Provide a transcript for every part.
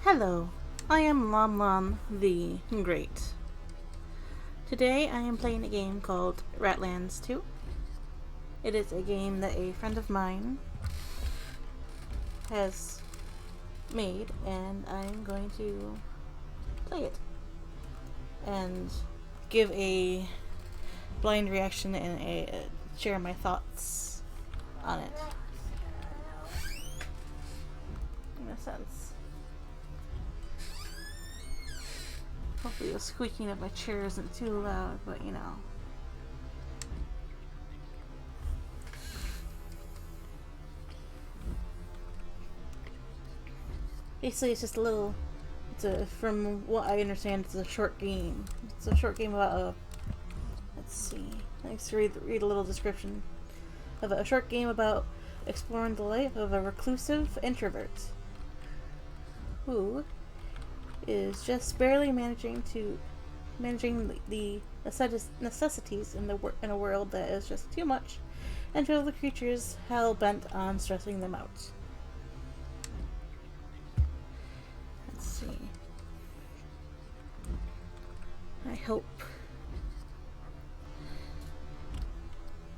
Hello, I am Lom Lom the Great. Today I am playing a game called Ratlands 2. It is a game that a friend of mine has made, and I'm going to play it and give a blind reaction and share my thoughts on it. In a sense. Hopefully the squeaking of my chair isn't too loud, but you know. Basically, it's just from what I understand, it's a short game. It's a short game about let's see. Let's read a little description of a short game about exploring the life of a reclusive introvert who is just barely managing the necessities in a world that is just too much, until the creatures hell bent on stressing them out. Let's see. I hope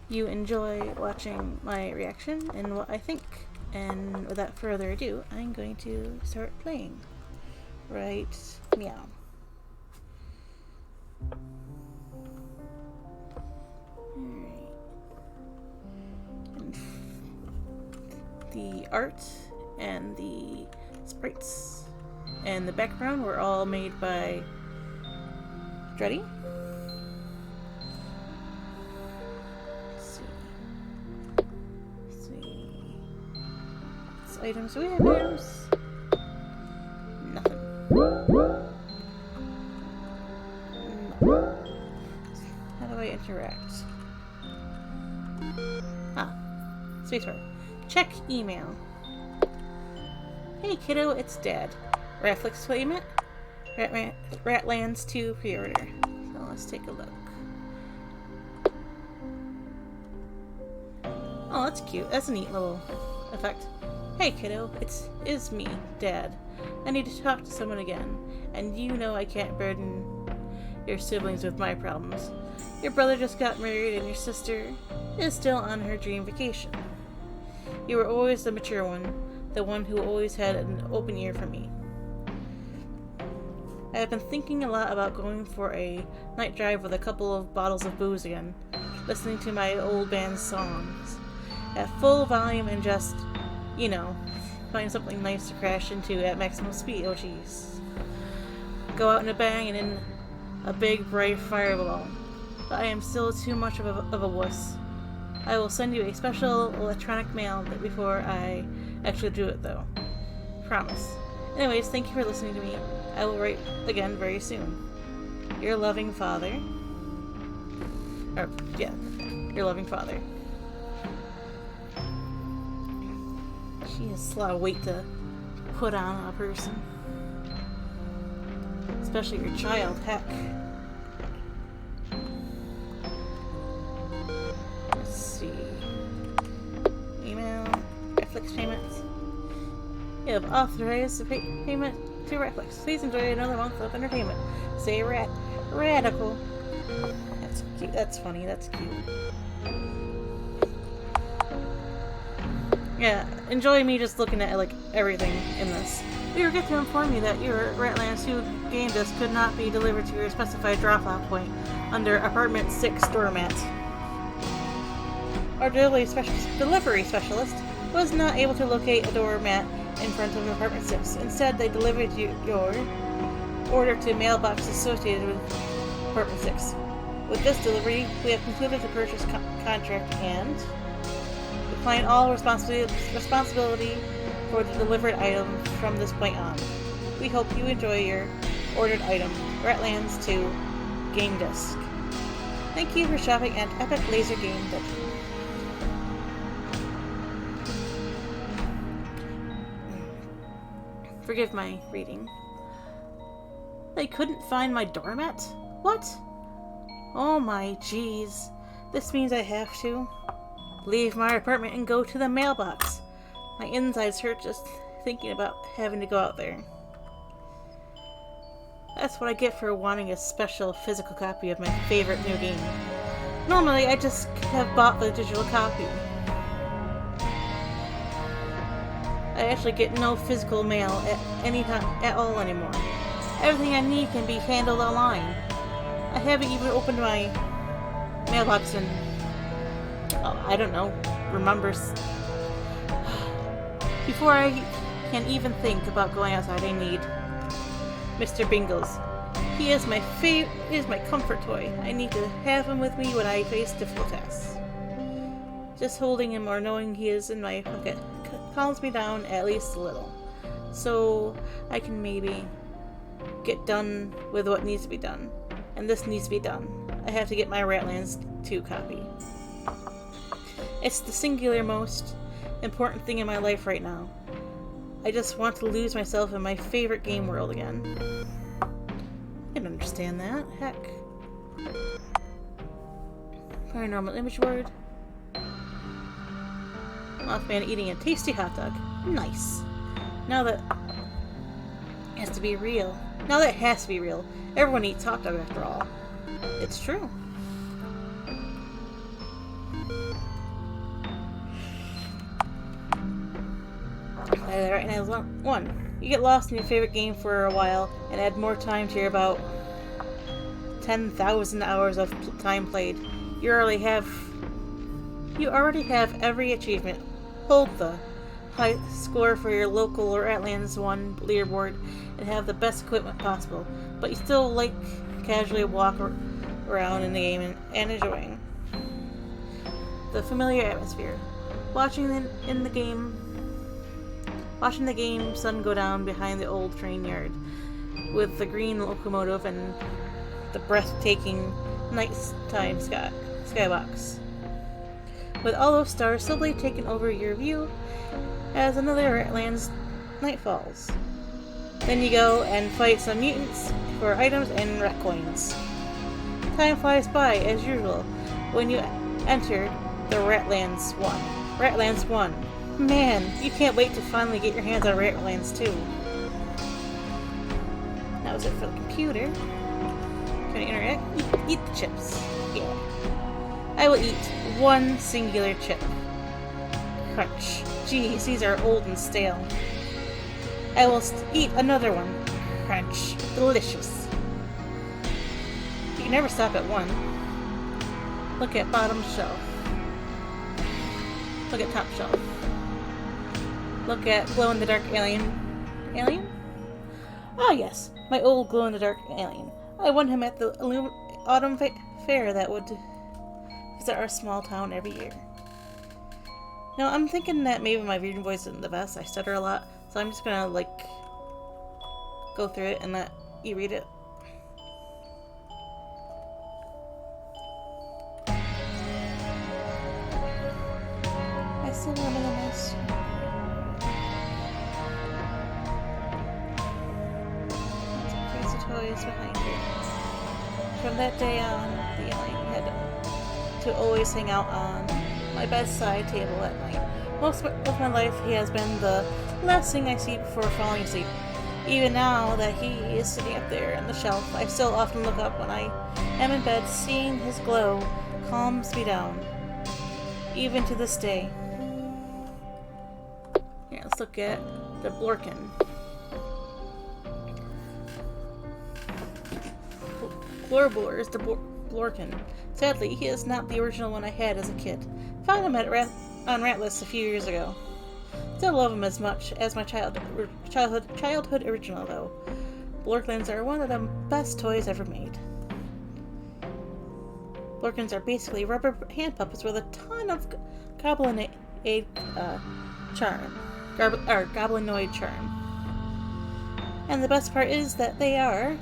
you enjoy watching my reaction and what I think. And without further ado, I'm going to start playing. Right, meow. Alright. And the art and the sprites and the background were all made by Dready. Let's see. What's items? Do we have items? Nothing. How do I interact? Spacebar. Check email. Hey kiddo, it's Dad. Ratflix payment? Ratlands 2 pre-order. So let's take a look. Oh, that's cute. That's a neat little effect. Hey kiddo, it's me, Dad. I need to talk to someone again, and you know I can't burden your siblings with my problems. Your brother just got married and your sister is still on her dream vacation. You were always the mature one, the one who always had an open ear for me. I have been thinking a lot about going for a night drive with a couple of bottles of booze again, listening to my old band's songs at full volume and just, you know, find something nice to crash into at maximum speed. Oh jeez. Go out in a bang and in a big bright fireball. But I am still too much of a wuss. I will send you a special electronic mail before I actually do it though. Promise. Anyways, thank you for listening to me. I will write again very soon. Your loving father. Your loving father. She has a lot of weight to put on a person. Especially your child, heck. Let's see. Email. Netflix payments. You have authorized the payment to Netflix. Please enjoy another month of entertainment. Say radical. That's cute. That's funny. That's cute. Yeah, enjoy me just looking at like everything in this. We regret to inform you that your Ratlands 2 game disc could not be delivered to your specified drop-off point under apartment 6 doormat. Our delivery specialist was not able to locate a doormat in front of apartment 6. Instead, they delivered your order to mailbox associated with apartment 6. With this delivery, we have concluded the purchase contract and decline all responsibility for the delivered item from this point on. We hope you enjoy your ordered item, Ratlands 2 Game Disc. Thank you for shopping at Epic Laser Game Dungeon. Forgive my reading. They couldn't find my doormat? What? Oh my jeez. This means I have to leave my apartment and go to the mailbox. My insides hurt just thinking about having to go out there. That's what I get for wanting a special physical copy of my favorite new game. Normally, I just have bought the digital copy. I actually get no physical mail at any time at all anymore. Everything I need can be handled online. I haven't even opened my mailbox in, I don't know, remembers. Before I can even think about going outside, I need Mr. Pringles. He is my comfort toy. I need to have him with me when I face difficult tasks. Just holding him or knowing he is in my pocket calms me down at least a little. So I can maybe get done with what needs to be done. And this needs to be done. I have to get my Ratlands 2 copy. It's the singular most important thing in my life right now. I just want to lose myself in my favorite game world again. I can understand that. Heck. Paranormal image word. Mothman eating a tasty hot dog. Nice. Now that has to be real. Now that it has to be real. Everyone eats hot dog after all. It's true. Right now, one. You get lost in your favorite game for a while and add more time to your about 10,000 hours of time played. You already have every achievement. Hold the high score for your local or Atlantis 1 leaderboard and have the best equipment possible, but you still like casually walk around in the game and enjoying the familiar atmosphere. Watching the game sun go down behind the old train yard with the green locomotive and the breathtaking nighttime skybox. With all those stars slowly taking over your view as another lands night falls. Then you go and fight some mutants for items and rat coins. Time flies by as usual when you enter the Ratlands 1. Ratlands 1. Man, you can't wait to finally get your hands on Ratlands 2. That was it for the computer. Can I interact? Eat the chips. Yeah. I will eat one singular chip. Crunch. Geez, these are old and stale. I will eat another one. Crunch. Delicious. You can never stop at one. Look at bottom shelf. Look at top shelf. Look at glow-in-the-dark alien. Alien? Ah, yes. My old glow-in-the-dark alien. I won him at the autumn fair that would visit our small town every year. Now, I'm thinking that maybe my reading voice isn't the best. I stutter a lot. So I'm just gonna, go through it and let you read it. I still remember the most. Crazy toys behind you. From that day on, the alien had to always hang out on my bedside table at night. Most of my life, he has been the last thing I see before falling asleep. Even now that he is sitting up there on the shelf, I still often look up when I am in bed. Seeing his glow calms me down. Even to this day. Yeah, let's look at the Blorkin. Glorbor is the Blorkin. Sadly, he is not the original one I had as a kid. Found him on Ratless a few years ago. Still love him as much as my childhood original, though. Blorkins are one of the best toys ever made. Blorkins are basically rubber hand puppets with a ton of goblinoid charm. And the best part is that they are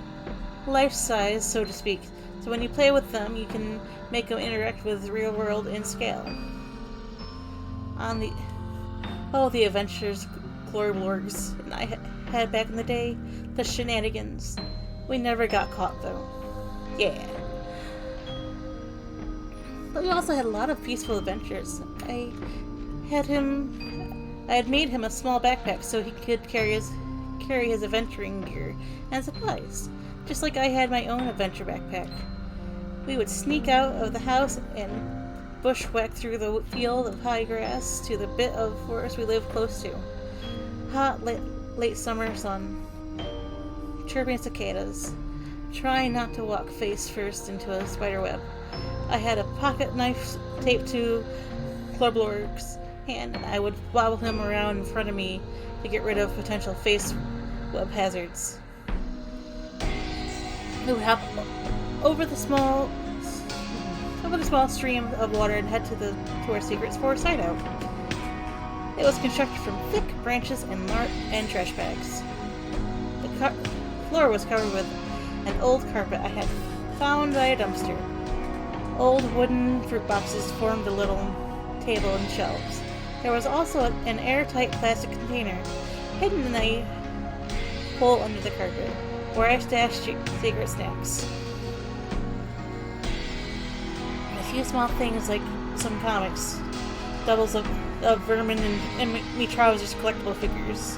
life-size, so to speak. So when you play with them, you can make them interact with the real world in scale. The adventures Glorblorgs and I had back in the day, the shenanigans. We never got caught though. Yeah. But we also had a lot of peaceful adventures. I had made him a small backpack so he could carry his adventuring gear and supplies. just like I had my own adventure backpack. We would sneak out of the house and bushwhack through the field of high grass to the bit of forest we lived close to. Hot, late summer sun, chirping cicadas, trying not to walk face first into a spider web. I had a pocket knife taped to Clorblorg's hand, and I would wobble him around in front of me to get rid of potential face web hazards. We would hop over the small stream of water and head to our secret forest hideout. It was constructed from thick branches and trash bags. The floor was covered with an old carpet I had found by a dumpster. Old wooden fruit boxes formed a little table and shelves. There was also an airtight plastic container hidden in a hole under the carpet, where I stashed secret snacks. And a few small things like some comics, doubles of vermin and me trousers collectible figures,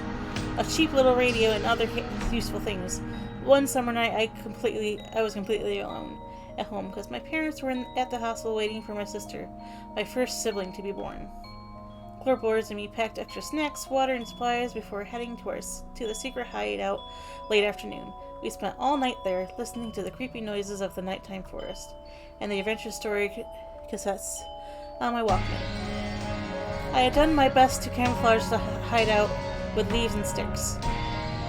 a cheap little radio and other useful things. One summer night I was completely alone at home because my parents were at the hospital waiting for my sister, my first sibling, to be born. Clorblorgs and me packed extra snacks, water, and supplies before heading to the secret hideout late afternoon. We spent all night there, listening to the creepy noises of the nighttime forest, and the adventure story cassettes on my Walkman. I had done my best to camouflage the hideout with leaves and sticks.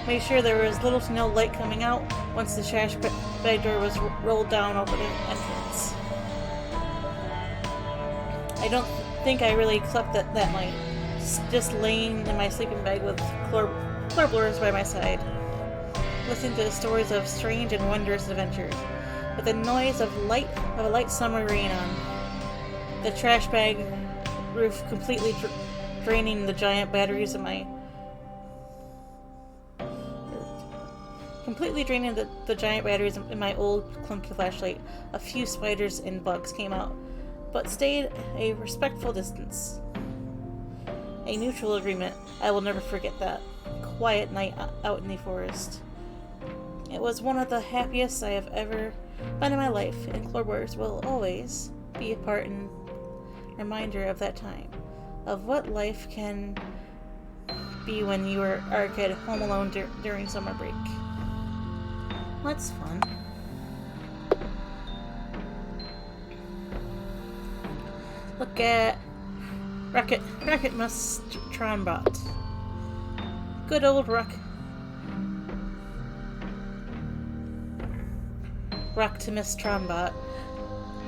Made sure there was little to no light coming out once the trash bag door was rolled down over the entrance. I don't think I really slept that night, just laying in my sleeping bag with Clorblorgs by my side, listening to the stories of strange and wondrous adventures, with the noise of a light summer rain on. The trash bag roof completely draining the giant batteries in my old clunky flashlight. A few spiders and bugs came out, but stayed a respectful distance. A mutual agreement. I will never forget that quiet night out in the forest. It was one of the happiest I have ever been in my life, and Clorblorgs will always be a part and reminder of that time, of what life can be when you are a kid home alone during summer break. That's fun. Look at Rocket Trombot. Good old Roctimus Trombot.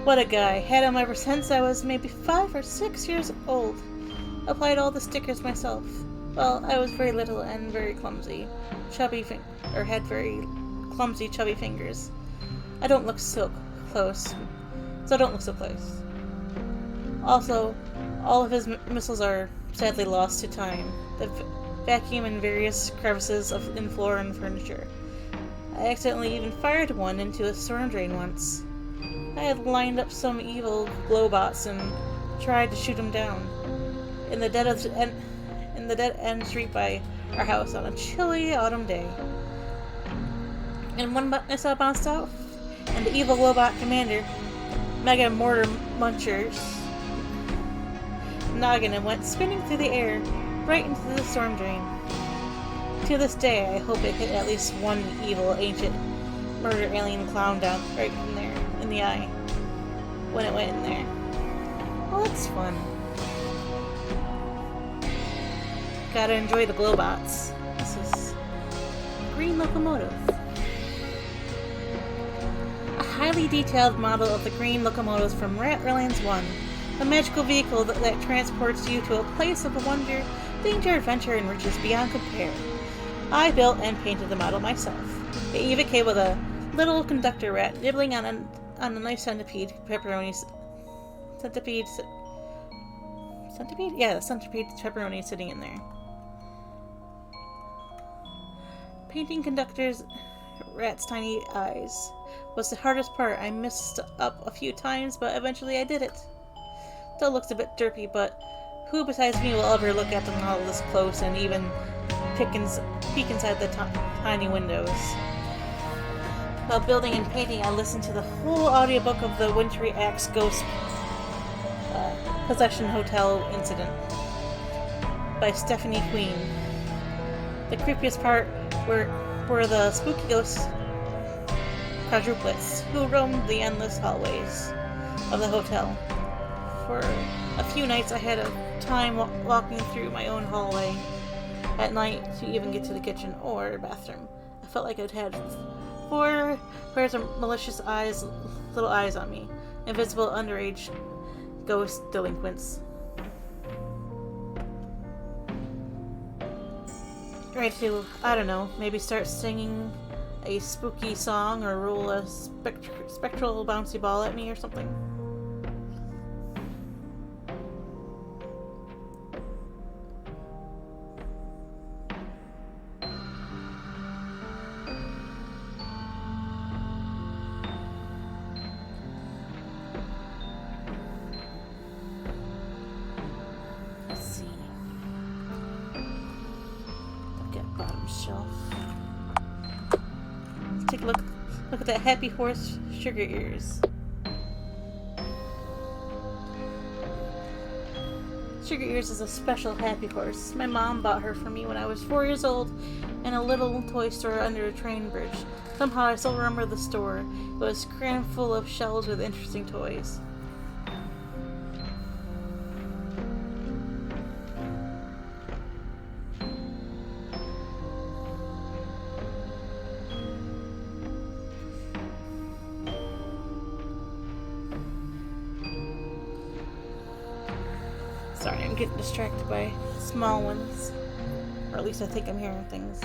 What a guy. Had him ever since I was maybe 5 or 6 years old. Applied all the stickers myself. Well, I was very little and very clumsy. Had very clumsy, chubby fingers. I don't look so close. Also, all of his missiles are sadly lost to time. The vacuum in various crevices in floor and furniture. I accidentally even fired one into a storm drain once. I had lined up some evil glowbots and tried to shoot him down in the dead end street by our house on a chilly autumn day. And one missile bounced out, and the evil glowbot commander, Mega Mortar Muncher's noggin, and went spinning through the air right into the storm drain. To this day, I hope it hit at least one evil, ancient, murder alien clown down right in there, in the eye, when it went in there. Well, that's fun. Gotta enjoy the glowbots. This is Green Locomotive. A highly detailed model of the Green Locomotives from Ratlands 1. A magical vehicle that transports you to a place of wonder, danger, adventure, and riches beyond compare. I built and painted the model myself. It even came with a little conductor rat nibbling on a nice centipede pepperoni sitting in there. Painting conductor's rat's tiny eyes was the hardest part. I messed up a few times, but eventually I did it. Still looks a bit derpy, but who besides me will ever look at the model this close and even peek inside the tiny windows? While building and painting, I listened to the whole audiobook of the Wintry Axe Ghost Possession Hotel Incident by Stephanie Queen. The creepiest part were the spooky ghosts quadruplets who roamed the endless hallways of the hotel. For a few nights I had a time walking through my own hallway at night to even get to the kitchen or bathroom. I felt like I'd had 4 pairs of malicious little eyes on me, invisible underage ghost delinquents. Ready to, I don't know, maybe start singing a spooky song or roll a spectral bouncy ball at me or something. Let's see. Look at bottom shelf. Take a look at that happy horse Sugar Ears. Sugar Ears is a special happy horse. My mom bought her for me when I was 4 years old in a little toy store under a train bridge. Somehow I still remember the store. It was crammed full of shelves with interesting toys. Sorry, I'm getting distracted by small ones. Or at least I think I'm hearing things.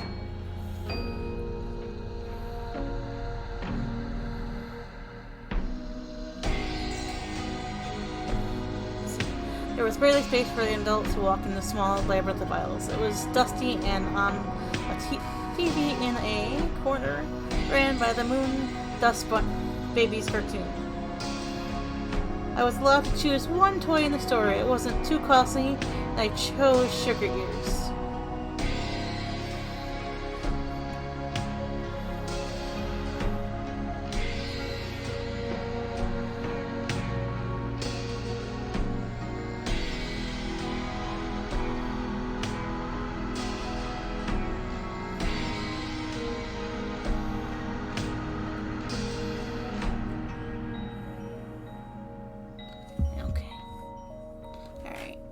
There was barely space for the adults to walk in the small labyrinth of aisles. It was dusty, and on a TV in a corner ran by the Moon Dust Babies cartoon. I was allowed to choose one toy in the store. It wasn't too costly, and I chose Sugar Ears.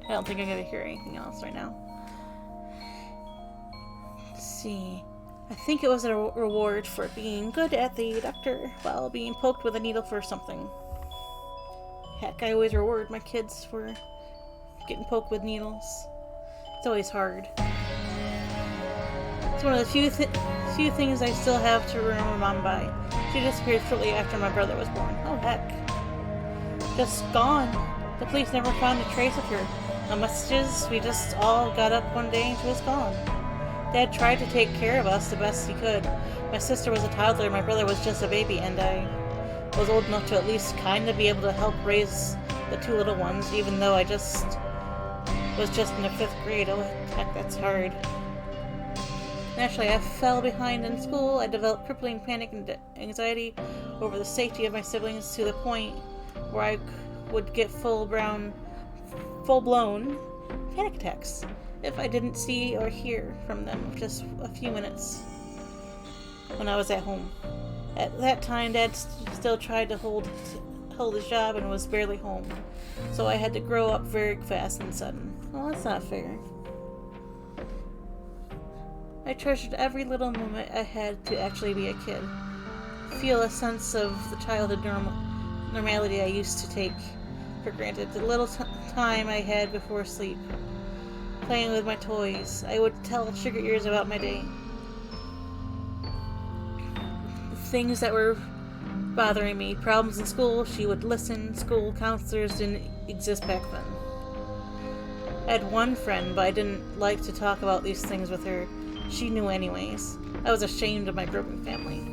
I don't think I'm going to hear anything else right now. Let's see. I think it was a reward for being good at the doctor while being poked with a needle for something. Heck, I always reward my kids for getting poked with needles. It's always hard. It's one of the few things I still have to remember Mom by. She disappeared shortly after my brother was born. Oh heck. Just gone. The police never found a trace of her. No messages, we just all got up one day and she was gone. Dad tried to take care of us the best he could. My sister was a toddler, my brother was just a baby, and I was old enough to at least kind of be able to help raise the 2 little ones, even though I was just in the 5th grade. Oh heck, that's hard. Naturally, I fell behind in school. I developed crippling panic and anxiety over the safety of my siblings to the point where I would get full-blown panic attacks if I didn't see or hear from them for just a few minutes when I was at home. At that time, Dad still tried to hold his job and was barely home, so I had to grow up very fast and sudden. Well, that's not fair. I treasured every little moment I had to actually be a kid, feel a sense of the childhood normality I used to take for granted, the little time I had before sleep, playing with my toys. I would tell Sugar Ears about my day, the things that were bothering me, problems in school. She would listen. School counselors didn't exist back then. I had one friend, but I didn't like to talk about these things with her. She knew anyways. I was ashamed of my broken family.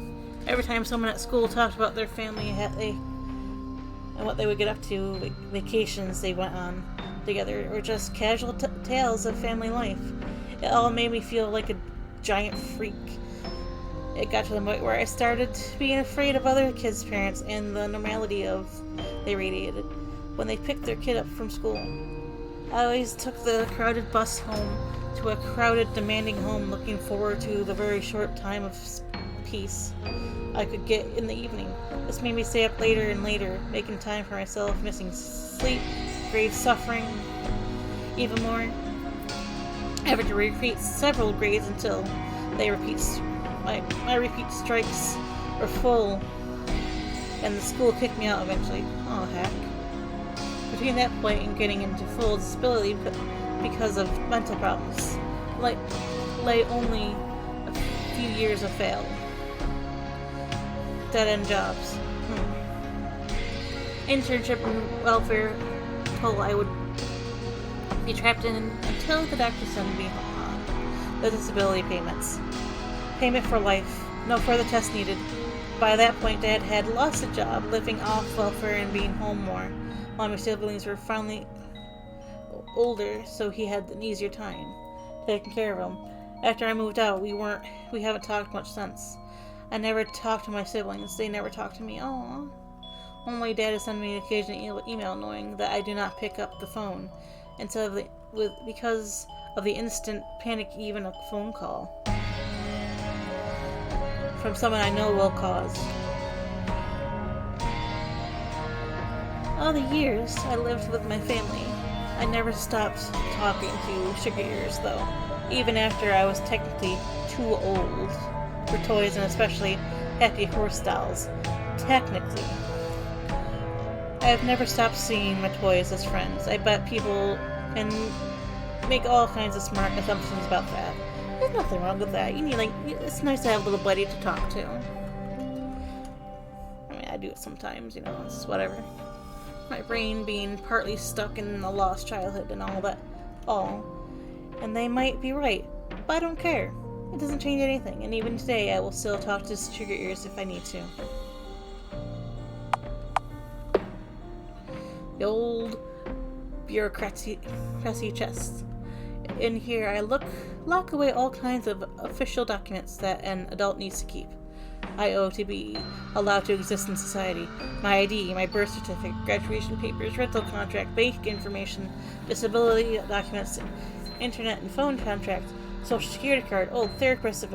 Every time someone at school talked about their family and what they would get up to, vacations they went on together, or just casual tales of family life, it all made me feel like a giant freak. It got to the point where I started being afraid of other kids' parents and the normality of they radiated when they picked their kid up from school. I always took the crowded bus home to a crowded, demanding home, looking forward to the very short time of peace I could get in the evening. This made me stay up later and later, making time for myself, missing sleep, grade suffering even more. Having to repeat several grades until they my repeat strikes were full, and the school kicked me out eventually. Oh heck. Between that point and getting into full disability because of mental problems, lay only a few years of failed dead-end jobs. Internship and welfare toll I would be trapped in until the doctor sent me on the disability payments. Payment for life. No further tests needed. By that point, Dad had lost a job, living off welfare and being home more, while my siblings were finally older, so he had an easier time taking care of them. After I moved out, we haven't talked much since. I never talked to my siblings. They never talked to me. Aww. Only Dad has sent me an occasional email knowing that I do not pick up the phone, because of the instant panic even a phone call from someone I know will cause. All the years I lived with my family, I never stopped talking to sugar ears, though, even after I was technically too old for toys, and especially happy horse dolls. Technically. I have never stopped seeing my toys as friends. I bet people can make all kinds of smart assumptions about that. There's nothing wrong with that. It's nice to have a little buddy to talk to. I mean, I do it sometimes, it's whatever. My brain being partly stuck in a lost childhood and all. And they might be right, but I don't care. It doesn't change anything, and even today I will still talk to sugar ears if I need to. The old bureaucracy chest. In here I lock away all kinds of official documents that an adult needs to keep. I owe to be allowed to exist in society. My ID, my birth certificate, graduation papers, rental contract, bank information, disability documents, internet and phone contract, social security card, old therapist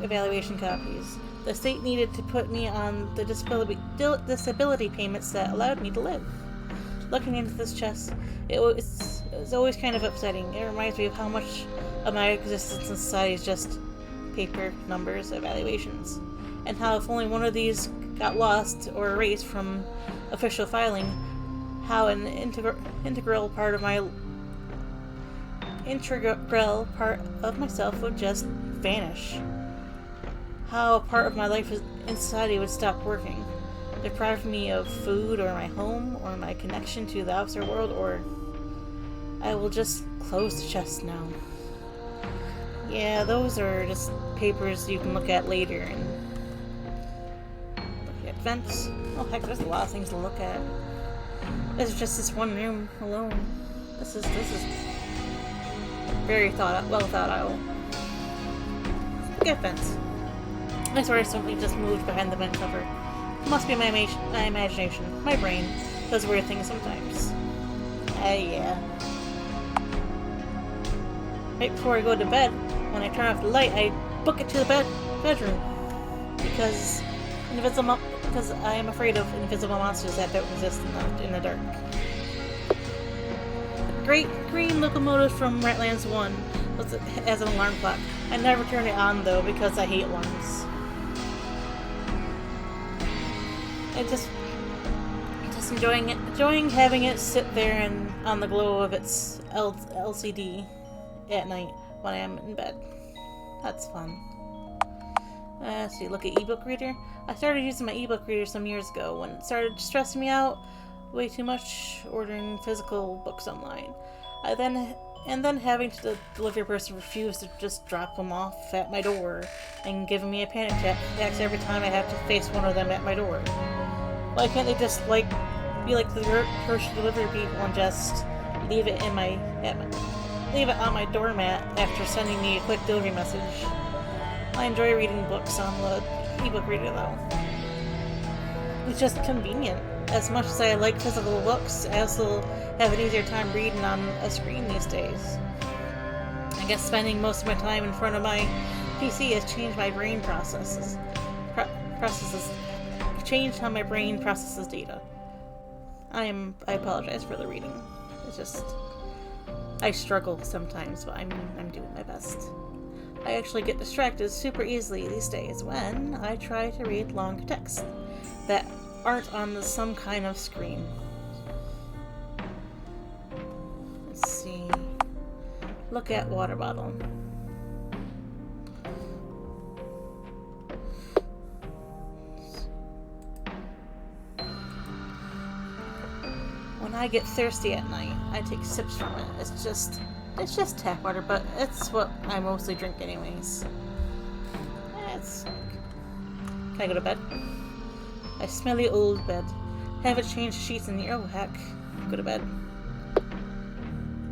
evaluation copies. The state needed to put me on the disability payments that allowed me to live. Looking into this chest, it's always kind of upsetting. It reminds me of how much of my existence in society is just paper, numbers, evaluations. And how if only one of these got lost or erased from official filing, how an integral part of myself would just vanish. How a part of my life in society would stop working, deprive me of food or my home or my connection to the outside world, or I will just close the chest now. Yeah, those are just papers you can look at later and look at vents. Oh heck, there's a lot of things to look at. This is just this one room alone. This is very well thought out. Look at vents. I swear I simply just moved behind the vent cover. It must be my imagination. My brain does weird things sometimes. Yeah. Right before I go to bed, when I turn off the light, I book it to the bedroom. Because I am afraid of invisible monsters that don't exist in the dark. The great green locomotive from Ratlands 1 has an alarm clock. I never turn it on though because I hate alarms. I just enjoying having it sit there and on the glow of its LCD at night when I am in bed. That's fun. Let's see, look at ebook reader. I started using my ebook reader some years ago when it started stressing me out way too much ordering physical books online. And then having the delivery person refuse to just drop them off at my door and giving me a panic attack every time I have to face one of them at my door. Why can't they just be like the first delivery people and just leave it on my doormat after sending me a quick delivery message? I enjoy reading books on the ebook reader though. It's just convenient. As much as I like physical books, I also have an easier time reading on a screen these days. I guess spending most of my time in front of my PC has changed my brain changed how my brain processes data. I apologize for the reading. It's just I struggle sometimes, but I'm doing my best. I actually get distracted super easily these days when I try to read long text that aren't on some kind of screen. Let's see. Look at water bottle. When I get thirsty at night, I take sips from it. It's just tap water, but it's what I mostly drink anyways. Can I go to bed? A smelly old bed. Haven't changed sheets in years. Oh heck. Go to bed.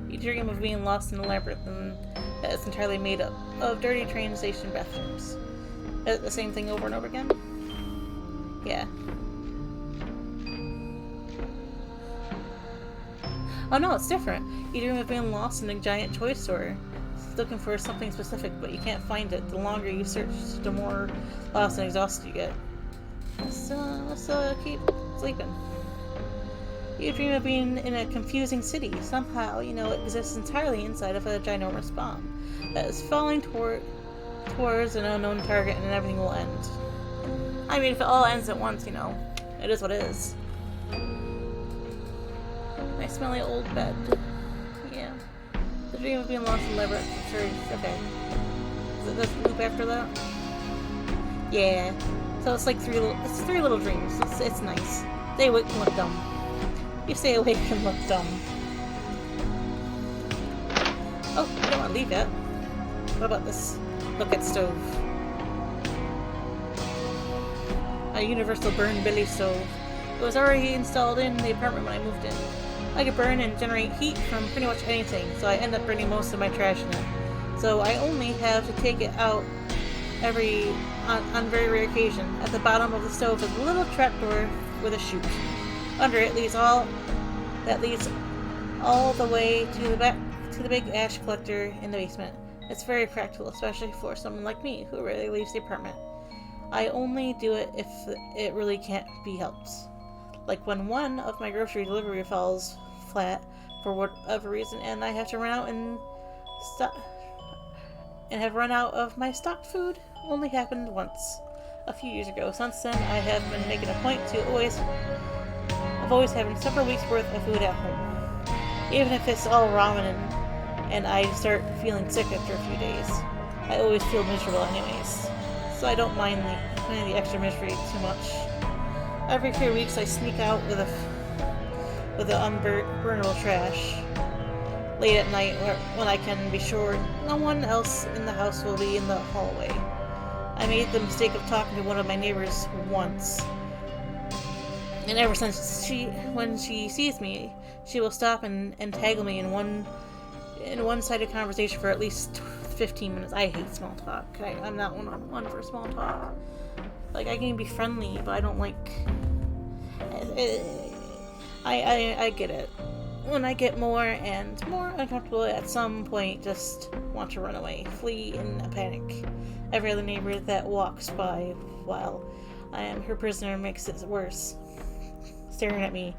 You dream of being lost in a labyrinth and that is entirely made up of dirty train station bathrooms. Is it the same thing over and over again? Yeah. Oh no, it's different. You dream of being lost in a giant toy store, looking for something specific, but you can't find it. The longer you search, the more lost and exhausted you get. Let's keep sleeping. You dream of being in a confusing city. Somehow, you know it exists entirely inside of a ginormous bomb that is falling towards an unknown target, and everything will end. I mean, if it all ends at once, you know, it is what it is. My smelly old bed. Yeah. The dream of being lost in labyrinth. Sure. Okay. Is it this loop after that? Yeah. So it's like three little dreams. It's nice. Stay awake and look dumb. You stay awake and look dumb. Oh, I don't want to leave yet. What about this? Look at stove. A universal burn billy stove. It was already installed in the apartment when I moved in. I could burn and generate heat from pretty much anything, so I end up burning most of my trash in it. So I only have to take it out on very rare occasion. At the bottom of the stove is a little trapdoor with a chute. Under it leads all the way to the big ash collector in the basement. It's very practical, especially for someone like me who rarely leaves the apartment. I only do it if it really can't be helped. Like when one of my grocery delivery falls flat for whatever reason, and I have to run out of my stocked food. Only happened once, a few years ago. Since then, I have been making a point to always having several weeks worth of food at home, even if it's all ramen and I start feeling sick after a few days. I always feel miserable anyways, so I don't mind the extra misery too much. Every few weeks I sneak out with the unburnable trash late at night when I can be sure no one else in the house will be in the hallway. I made the mistake of talking to one of my neighbors once, and ever since when she sees me, she will stop and taggle me in one-sided conversation for at least 15 minutes. I hate small talk. I'm not one for small talk. Like, I can be friendly, but I don't like... I get it. When I get more and more uncomfortable, at some point, just want to run away. Flee in a panic. Every other neighbor that walks by while I am her prisoner makes it worse. Staring at me.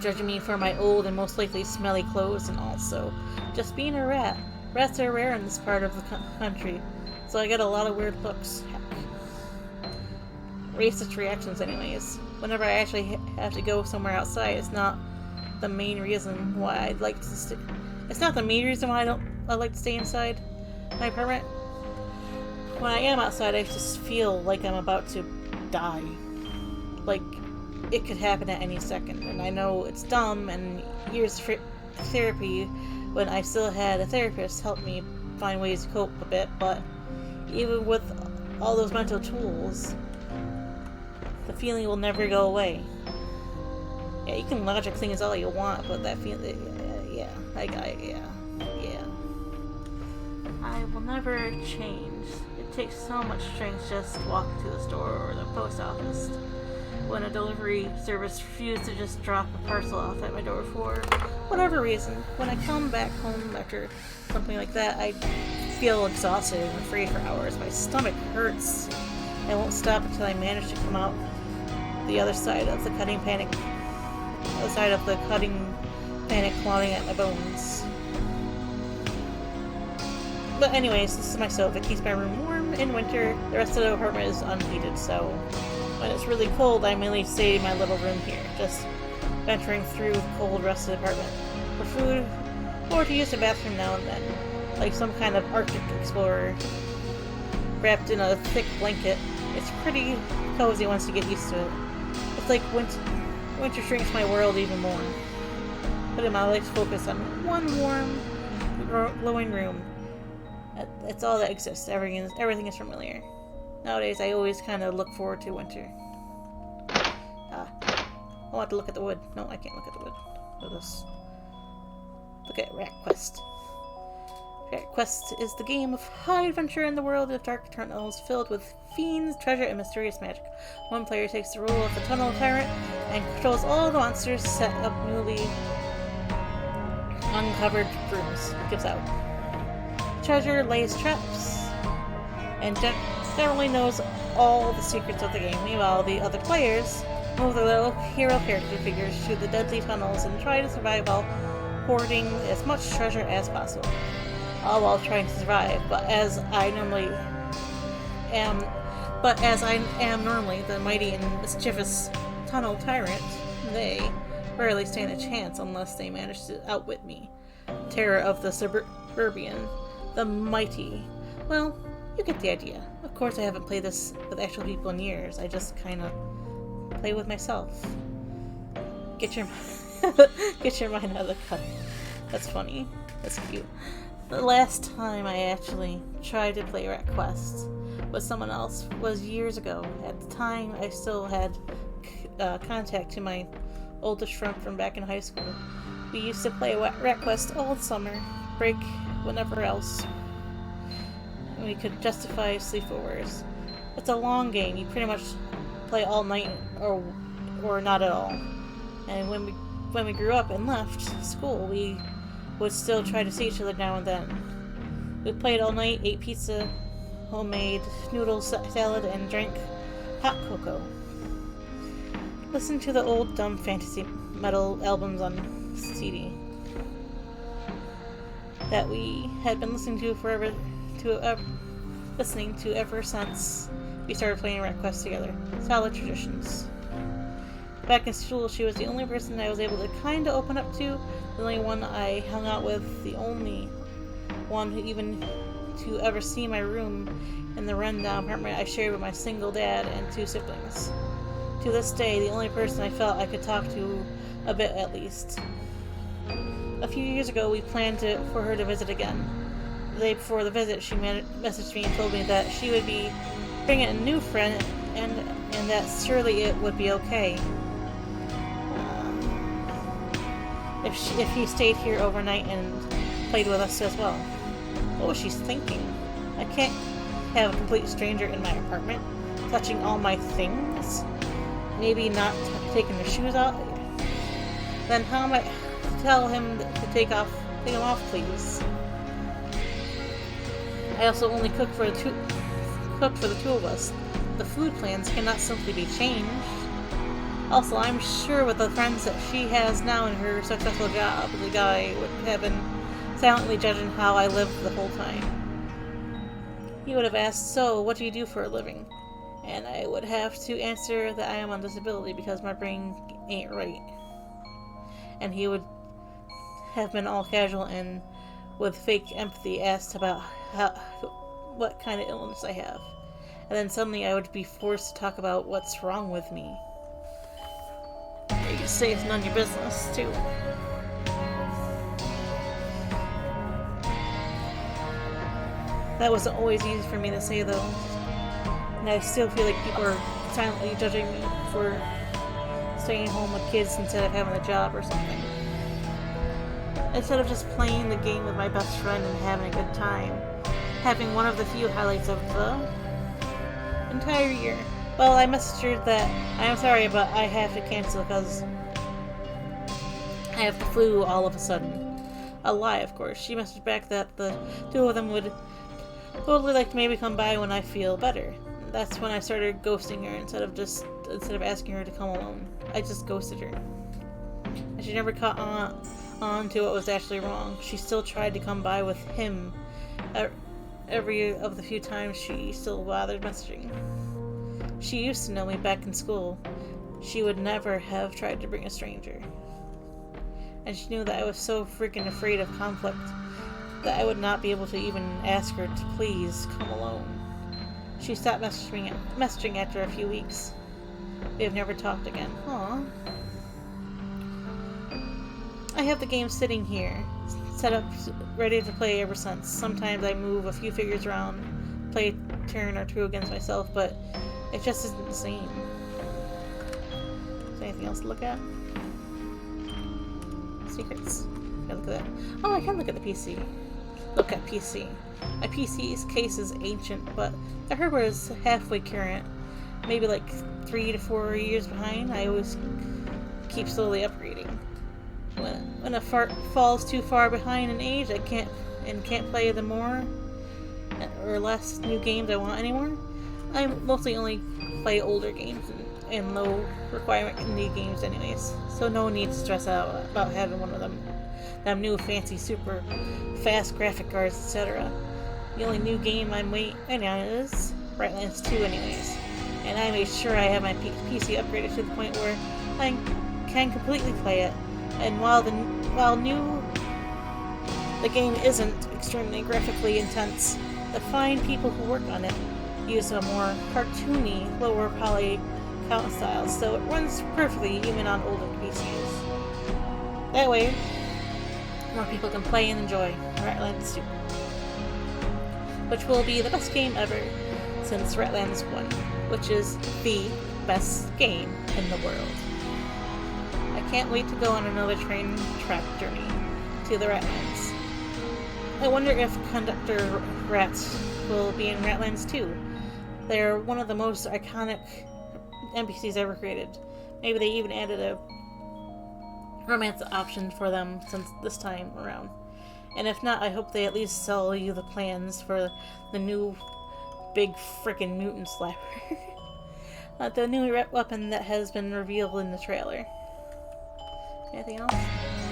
Judging me for my old and most likely smelly clothes, and also just being a rat. Rats are rare in this part of the country, so I get a lot of weird looks. Racist reactions anyways. Whenever I actually have to go somewhere outside, it's not the main reason why I'd like to stay. It's not the main reason why I like to stay inside my apartment. When I am outside, I just feel like I'm about to die. Like, it could happen at any second. And I know it's dumb, and years of therapy, when I still had a therapist help me find ways to cope a bit, but even with all those mental tools, the feeling will never go away. Yeah, you can logic things all you want, but that feeling, yeah. I will never change. takes so much strength just to walk to the store or the post office. When a delivery service refused to just drop a parcel off at my door for whatever reason, when I come back home after something like that, I feel exhausted and afraid for hours. My stomach hurts. I won't stop until I manage to come out the other side of the cutting panic clawing at my bones. But anyways, this is my stove. It keeps my room warm in winter. The rest of the apartment is unheated, so when it's really cold, I mainly stay in my little room here, just venturing through the cold rest of the apartment for food or to use the bathroom now and then, like some kind of Arctic explorer wrapped in a thick blanket. It's pretty cozy once you get used to it. It's like winter shrinks my world even more, putting my life focus on one warm, glowing room. It's all that exists. Everything is familiar. Nowadays, I always kind of look forward to winter. I want to look at the wood. No, I can't look at the wood. Look at this. Look at Rat Quest. Rat Quest is the game of high adventure in the world of dark tunnels filled with fiends, treasure, and mysterious magic. One player takes the role of the tunnel tyrant and controls all the monsters set up newly uncovered rooms. It gives out. Treasure lays traps and generally knows all the secrets of the game. Meanwhile, the other players move their little hero character figures through the deadly tunnels and try to survive while hoarding as much treasure as possible. All while trying to survive, but as I am normally the mighty and mischievous tunnel tyrant, they rarely stand a chance unless they manage to outwit me. Terror of the suburban, the mighty. Well, you get the idea. Of course I haven't played this with actual people in years. I just kinda play with myself. Get your mind out of the gutter. That's funny. That's cute. The last time I actually tried to play Rat Quest with someone else was years ago. At the time, I still had contact to my oldest friend from back in high school. We used to play Rat Quest all summer, break whenever else we could justify sleepovers. It's a long game. You pretty much play all night or not at all. And when we grew up and left school, we would still try to see each other now and then. We played all night, ate pizza, homemade noodle salad, and drank hot cocoa. Listened to the old dumb fantasy metal albums on CD that we had been listening to ever since we started playing Rat Quest together. Solid traditions. Back in school, she was the only person I was able to kinda open up to, the only one I hung out with, the only one who even to ever see my room in the rundown apartment I shared with my single dad and 2 siblings. To this day, the only person I felt I could talk to a bit at least. A few years ago, we planned for her to visit again. The day before the visit, she messaged me and told me that she would be bringing a new friend and that surely it would be okay if he stayed here overnight and played with us as well. What was she thinking? I can't have a complete stranger in my apartment, touching all my things, maybe not taking their shoes off. Then how am I tell him to take them off, please? I also only cook for the two of us. The food plans cannot simply be changed. Also, I'm sure with the friends that she has now in her successful job, the guy would have been silently judging how I lived the whole time. He would have asked, "So, what do you do for a living?" And I would have to answer that I am on disability because my brain ain't right. And he would have been all casual and with fake empathy asked about what kind of illness I have. And then suddenly I would be forced to talk about what's wrong with me. You could say it's none of your business, too. That wasn't always easy for me to say, though. And I still feel like people are silently judging me for staying home with kids instead of having a job or something. Instead of just playing the game with my best friend and having a good time, having one of the few highlights of the entire year. Well, I messaged her that I'm sorry, but I have to cancel because I have the flu all of a sudden. A lie, of course. She messaged back that the two of them would totally like to maybe come by when I feel better. That's when I started ghosting her instead of asking her to come alone. I just ghosted her. And she never caught on to what was actually wrong. She still tried to come by with him every of the few times she still bothered messaging. She used to know me back in school. She would never have tried to bring a stranger. And she knew that I was so freaking afraid of conflict that I would not be able to even ask her to please come alone. She stopped messaging after a few weeks. We have never talked again. Aww. I have the game sitting here, set up, ready to play ever since. Sometimes I move a few figures around, play a turn or two against myself, but it just isn't the same. Is there anything else to look at? Secrets. Can I look at that? Oh, I can look at the PC. Look at PC. My PC's case is ancient, but the hardware is halfway current. Maybe like 3 to 4 years behind. I always keep slowly upgrading. When a falls too far behind in age, I can't play the more or less new games I want anymore. I mostly only play older games and low requirement indie games anyways, so no need to stress out about having one of them new fancy super fast graphic cards, etc. The only new game I'm waiting on is Brightlands 2 anyways, and I made sure I have my PC upgraded to the point where I can completely play it. And while the game isn't extremely graphically intense, the fine people who work on it use a more cartoony, lower poly count style, so it runs perfectly even on older PCs. That way, more people can play and enjoy Ratlands 2, which will be the best game ever since Ratlands 1, which is the best game in the world. I can't wait to go on another train track journey to the Ratlands. I wonder if Conductor Rats will be in Ratlands 2. They're one of the most iconic NPCs ever created. Maybe they even added a romance option for them since this time around. And if not, I hope they at least sell you the plans for the new big frickin' mutant slapper. The new weapon that has been revealed in the trailer. Anything else?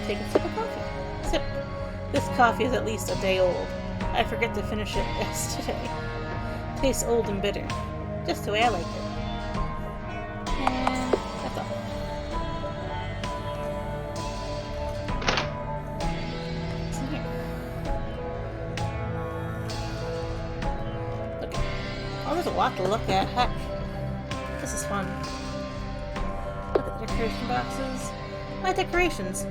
Take a sip of coffee. Sip. This coffee is at least a day old. I forget to finish it yesterday. Tastes old and bitter. Just the way I like it. And that's all. What's in here? Look. Oh, there's a lot to look at. Heck. This is fun. Look at the decoration boxes. My decorations.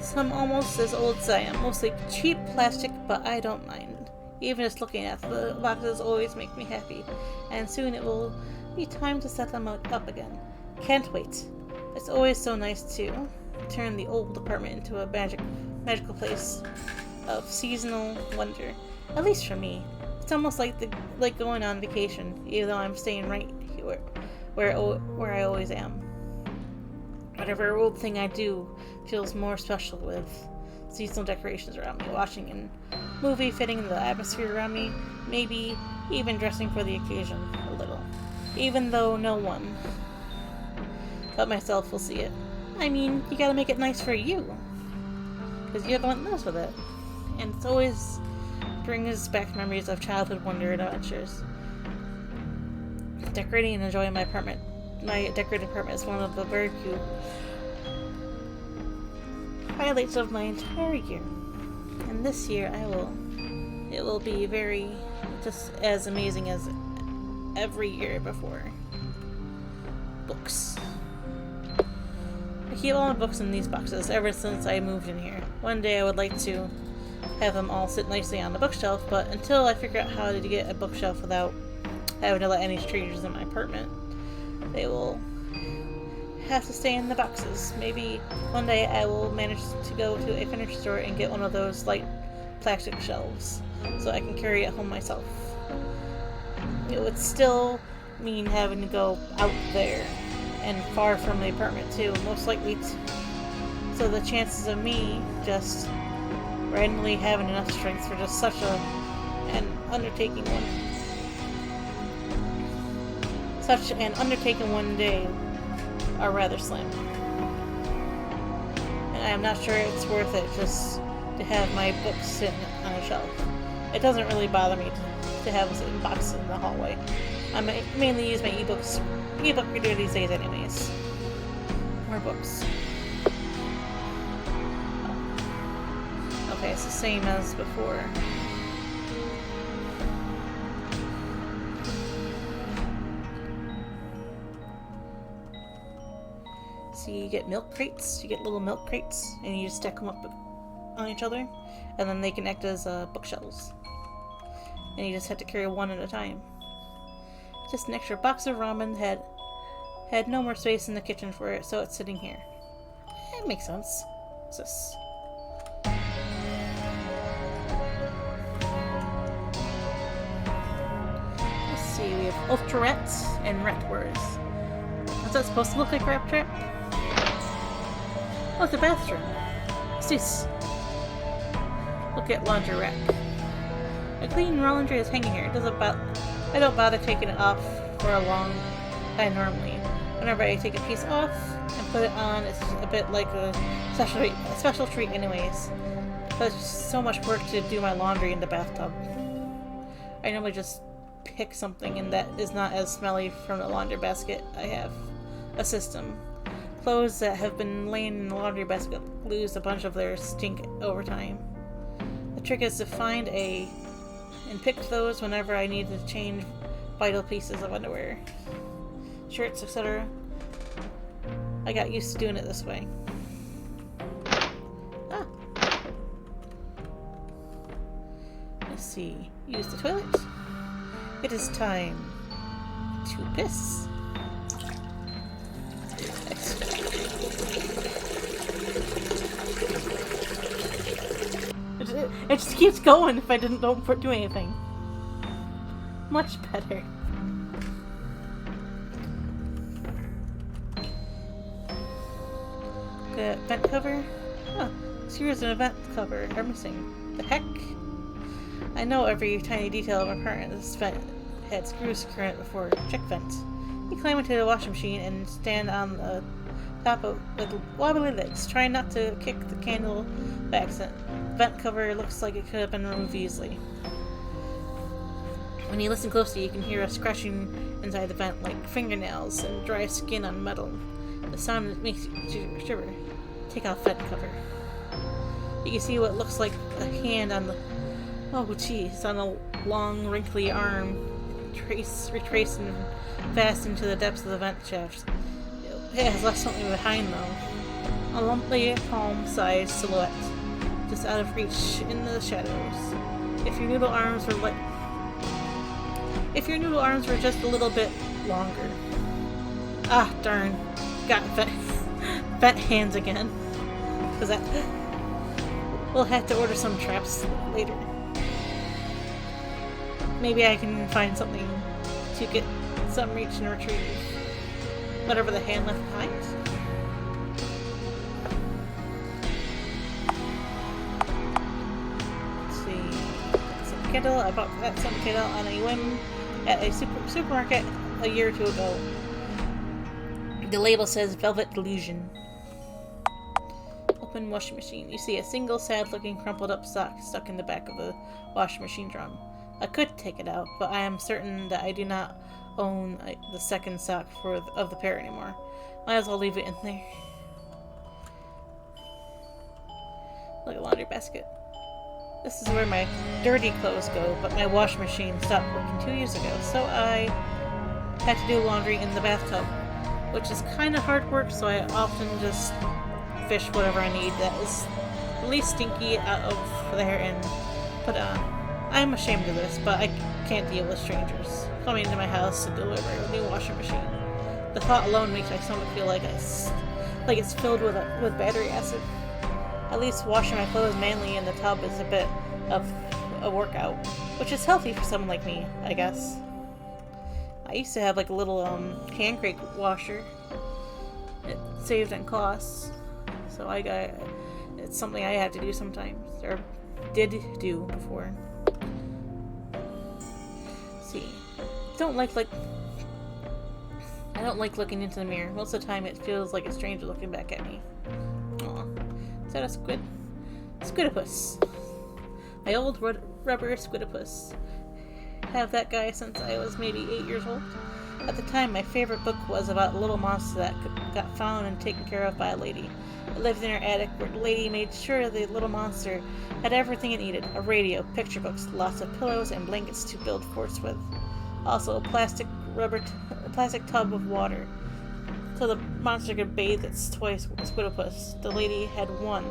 Some almost as old as I am. Mostly cheap plastic, but I don't mind. Even just looking at the boxes always make me happy. And soon it will be time to set them up again. Can't wait. It's always so nice to turn the old apartment into a magical place of seasonal wonder. At least for me. It's almost like going on vacation, even though I'm staying right here where I always am. Whatever old thing I do feels more special with seasonal decorations around me, watching a movie, fitting the atmosphere around me, maybe even dressing for the occasion a little. Even though no one but myself will see it. I mean, you gotta make it nice for you, because you're the one that knows with it. And it always brings back memories of childhood wonder and adventures. Decorating and enjoying my decorated apartment is one of the very few highlights of my entire year. And this year it will be just as amazing as every year before. Books. I keep all my books in these boxes ever since I moved in here. One day I would like to have them all sit nicely on the bookshelf, but until I figure out how to get a bookshelf without having to let any strangers in my apartment, they will have to stay in the boxes. Maybe one day I will manage to go to a furniture store and get one of those light plastic shelves so I can carry it home myself. It would still mean having to go out there and far from the apartment too, most likely. So the chances of me just randomly having enough strength for just such an undertaking one day are rather slim. And I'm not sure it's worth it just to have my books sitting on a shelf. It doesn't really bother me to have them in boxes in the hallway. I mainly use my ebook reader these days anyways. More books. Okay, it's the same as before. So you get milk crates, you get little milk crates, and you just stack them up on each other, and then they can act as bookshelves. And you just have to carry one at a time. Just an extra box of ramen had no more space in the kitchen for it, so it's sitting here. It makes sense. What's this? Let's see, we have ultra rats and rat wars. Is that supposed to look like Rat Trap? Oh, it's a bathroom. What's this? Look at laundry rack. A clean laundry is hanging here. I don't bother taking it off for a long time normally. Whenever I take a piece off and put it on, it's a bit like a special treat anyways. But it's just so much work to do my laundry in the bathtub. I normally just pick something and that is not as smelly from the laundry basket. I have a system. Clothes that have been laying in the laundry basket lose a bunch of their stink over time. The trick is to find and pick those whenever I need to change vital pieces of underwear, shirts, etc. I got used to doing it this way. Let's see. Use the toilet. It is time to piss. It just keeps going if I don't do anything. Much better. The vent cover? Oh, here's an event cover are missing. The heck? I know every tiny detail of my apartment. This vent had screws current before check vent. You climb into the washing machine and stand on the top with wobbly legs, trying not to kick the candle by accident. Vent cover looks like it could have been removed easily. When you listen closely, you can hear a scratching inside the vent like fingernails and dry skin on metal. The sound makes you shiver. Take off vent cover. You can see what looks like a hand on the... Oh geez, on a long, wrinkly arm, retraced and fast into the depths of the vent shaft. It has left something behind though. A lumpy, palm-sized silhouette, just out of reach in the shadows. If your noodle arms were just a little bit longer. Ah, darn. Got vent hands again. We'll have to order some traps later. Maybe I can find something to get some reach and retrieve whatever the hand left behind. Let's see. Some Kindle. I bought that some Kindle on a whim at a supermarket a year or two ago. The label says Velvet Delusion. Open washing machine. You see a single sad-looking crumpled-up sock stuck in the back of the washing machine drum. I could take it out, but I am certain that I do not own the second sock of the pair anymore. Might as well leave it in there. Like a laundry basket. This is where my dirty clothes go, but my washing machine stopped working 2 years ago, so I had to do laundry in the bathtub, which is kind of hard work, so I often just fish whatever I need that is the least stinky out of there and put on. I'm ashamed of this, but I can't deal with strangers coming into my house to deliver a new washing machine. The thought alone makes my stomach feel like it's filled with battery acid. At least washing my clothes manually in the tub is a bit of a workout, which is healthy for someone like me, I guess. I used to have like a little hand crank washer. It saved on costs, so it's something I have to do sometimes, or did do before. Let's see, I don't like looking into the mirror. Most of the time it feels like a stranger looking back at me. Aw. Is that a squid? Squidopus. My old rubber squidopus. Have that guy since I was maybe 8 years old. At the time, my favorite book was about a little monster that got found and taken care of by a lady. It lived in her attic, where the lady made sure the little monster had everything it needed. A radio, picture books, lots of pillows, and blankets to build forts with. Also, a plastic tub of water, so the monster could bathe its toy squidopus. The lady had one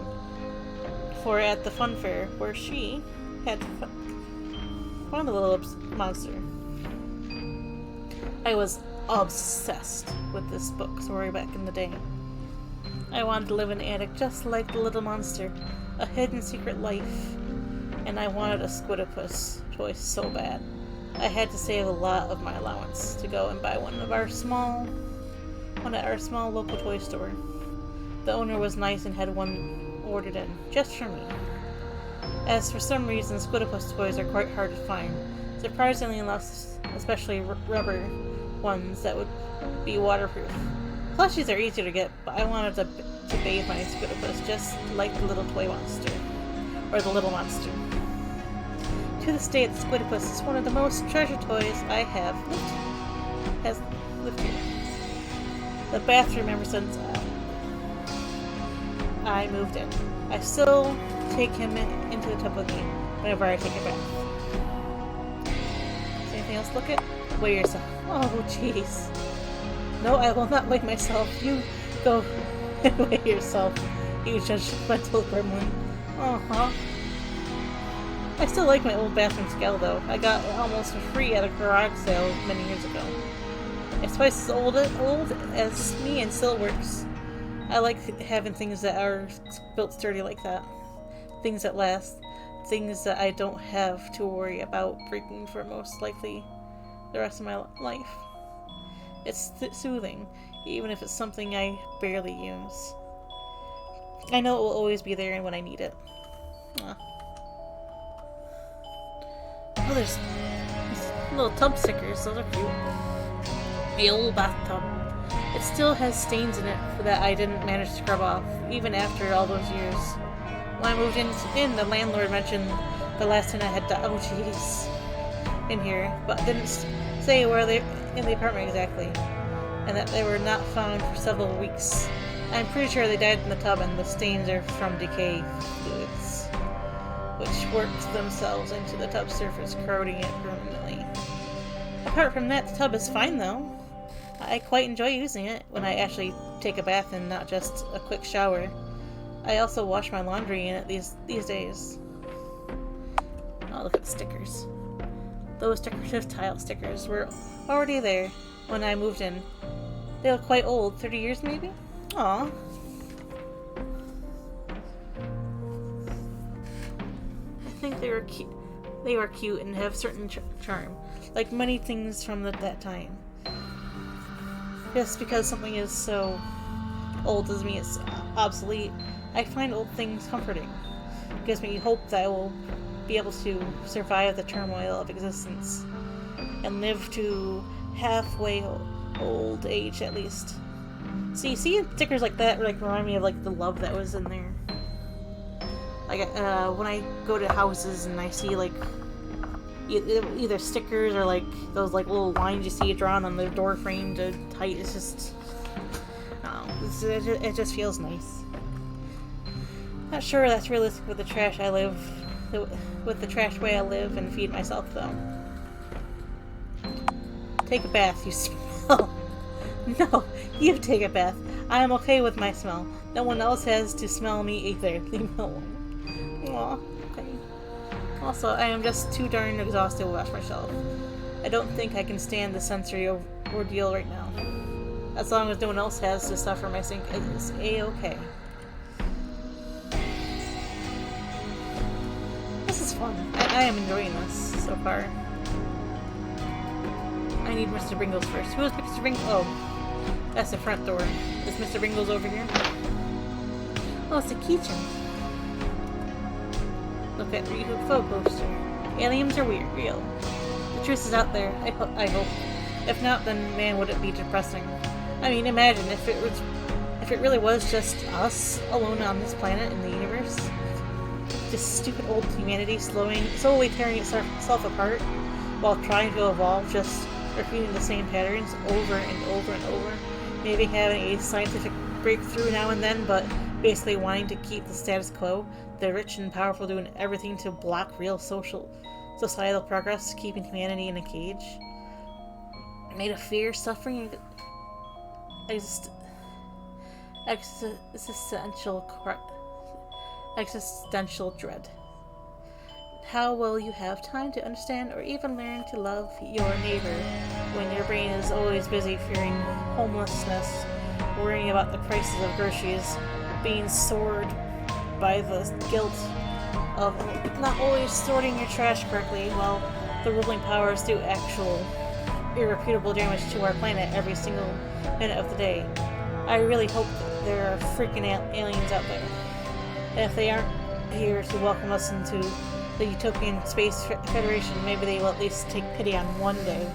for at the fun fair, where she had found the little monster. I was obsessed with this book story back in the day. I wanted to live in an attic just like the little monster, a hidden secret life, and I wanted a squidopus toy so bad. I had to save a lot of my allowance to go and buy one at our small local toy store. The owner was nice and had one ordered in, just for me. As for some reason, squidopus toys are quite hard to find, surprisingly enough, especially rubber ones that would be waterproof. Plushies are easier to get, but I wanted to bathe my squidopus just like the little toy monster, or the little monster. To this day, the squidopus is one of the most treasured toys I have lived here. The bathroom ever since I moved in. I still take him into the tub with me whenever I take a bath. Is anything else to look at? Weigh yourself. Oh, jeez. No, I will not weigh myself. You go and weigh yourself, you judgmental gremlin. Uh-huh. I still like my old bathroom scale, though. I got it almost for free at a garage sale many years ago. It's twice as old as me and still works. I like having things that are built sturdy like that. Things that last. Things that I don't have to worry about breaking for most likely the rest of my life. It's soothing, even if it's something I barely use. I know it will always be there when I need it. Oh, there's these little tub stickers. Those are cute. The old bathtub. It still has stains in it that I didn't manage to scrub off, even after all those years. When I moved in, the landlord mentioned the last time I had in here, but didn't say where they in the apartment exactly, and that they were not found for several weeks. I'm pretty sure they died in the tub, and the stains are from decay fluids, which worked themselves into the tub surface, corroding it permanently. Apart from that, the tub is fine though. I quite enjoy using it when I actually take a bath and not just a quick shower. I also wash my laundry in it these days. Oh, look at the stickers. Those decorative tile stickers were already there when I moved in. They look quite old, 30 years maybe? Aw. I think they were cute and have certain charm, like many things from that time. Just because something is so old doesn't mean it's obsolete. I find old things comforting. It gives me hope that I will be able to survive the turmoil of existence and live to halfway old age at least. See stickers like that remind me of the love that was in there. When I go to houses and I see either stickers or those little lines you see drawn on the door frame to tight. It's just, it just feels nice. Not sure that's realistic with the trash way I live and feed myself though. Take a bath, you smell. No, you take a bath. I am okay with my smell. No one else has to smell me either. Leave me alone. Aw, okay. Also, I am just too darn exhausted to wash myself. I don't think I can stand the sensory ordeal right now. As long as no one else has to suffer my sink, it's a-okay. This is fun. I am enjoying this so far. I need Mr. Pringles first. Who is Mr. Pringles? Oh, that's the front door. Is Mr. Pringles over here? Oh, it's a kitchen. Look at the UFO poster. Aliens are weird, real. The truth is out there. I hope. If not, then man, would it be depressing. I mean, imagine if it really was just us alone on this planet in the universe. Just stupid old humanity slowly tearing itself apart while trying to evolve, just repeating the same patterns over and over and over. Maybe having a scientific breakthrough now and then, but basically wanting to keep the status quo. The rich and powerful doing everything to block real societal progress, keeping humanity in a cage. Made of fear, suffering, existential dread. How will you have time to understand or even learn to love your neighbor when your brain is always busy fearing homelessness, worrying about the prices of groceries, being soared by the guilt of not always sorting your trash correctly while the ruling powers do actual irreparable damage to our planet every single minute of the day? I really hope that there are freaking aliens out there. And if they aren't here to welcome us into the Utopian Space Federation, maybe they will at least take pity on one day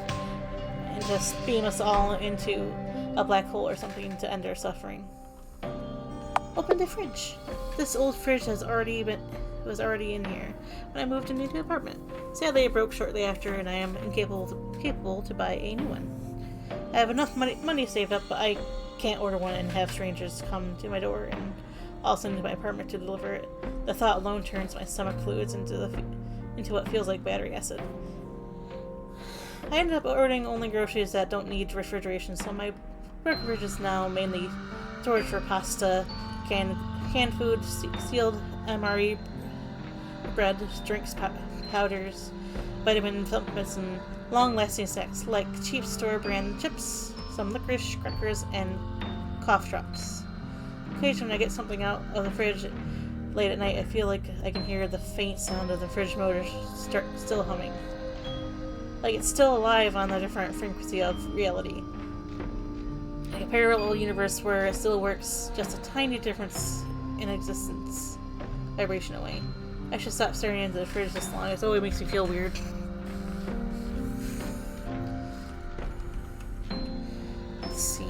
and just beam us all into a black hole or something to end our suffering. Open the fridge. This old fridge was already in here when I moved into the apartment. Sadly, it broke shortly after, and I am incapable to buy a new one. I have enough money saved up, but I can't order one and have strangers come to my door and also into my apartment to deliver it. The thought alone turns my stomach fluids into what feels like battery acid. I ended up ordering only groceries that don't need refrigeration, so my fridge is now mainly storage for pasta, canned food, sealed MRE bread, drinks, powders, vitamin supplements, and long-lasting snacks like cheap store-brand chips, some licorice, crackers, and cough drops. Occasionally, when I get something out of the fridge late at night, I feel like I can hear the faint sound of the fridge motor still humming. Like it's still alive on a different frequency of reality. Like a parallel universe where it still works, just a tiny difference in existence. Vibration away. I should stop staring into the fridge this long. It always makes me feel weird. Let's see.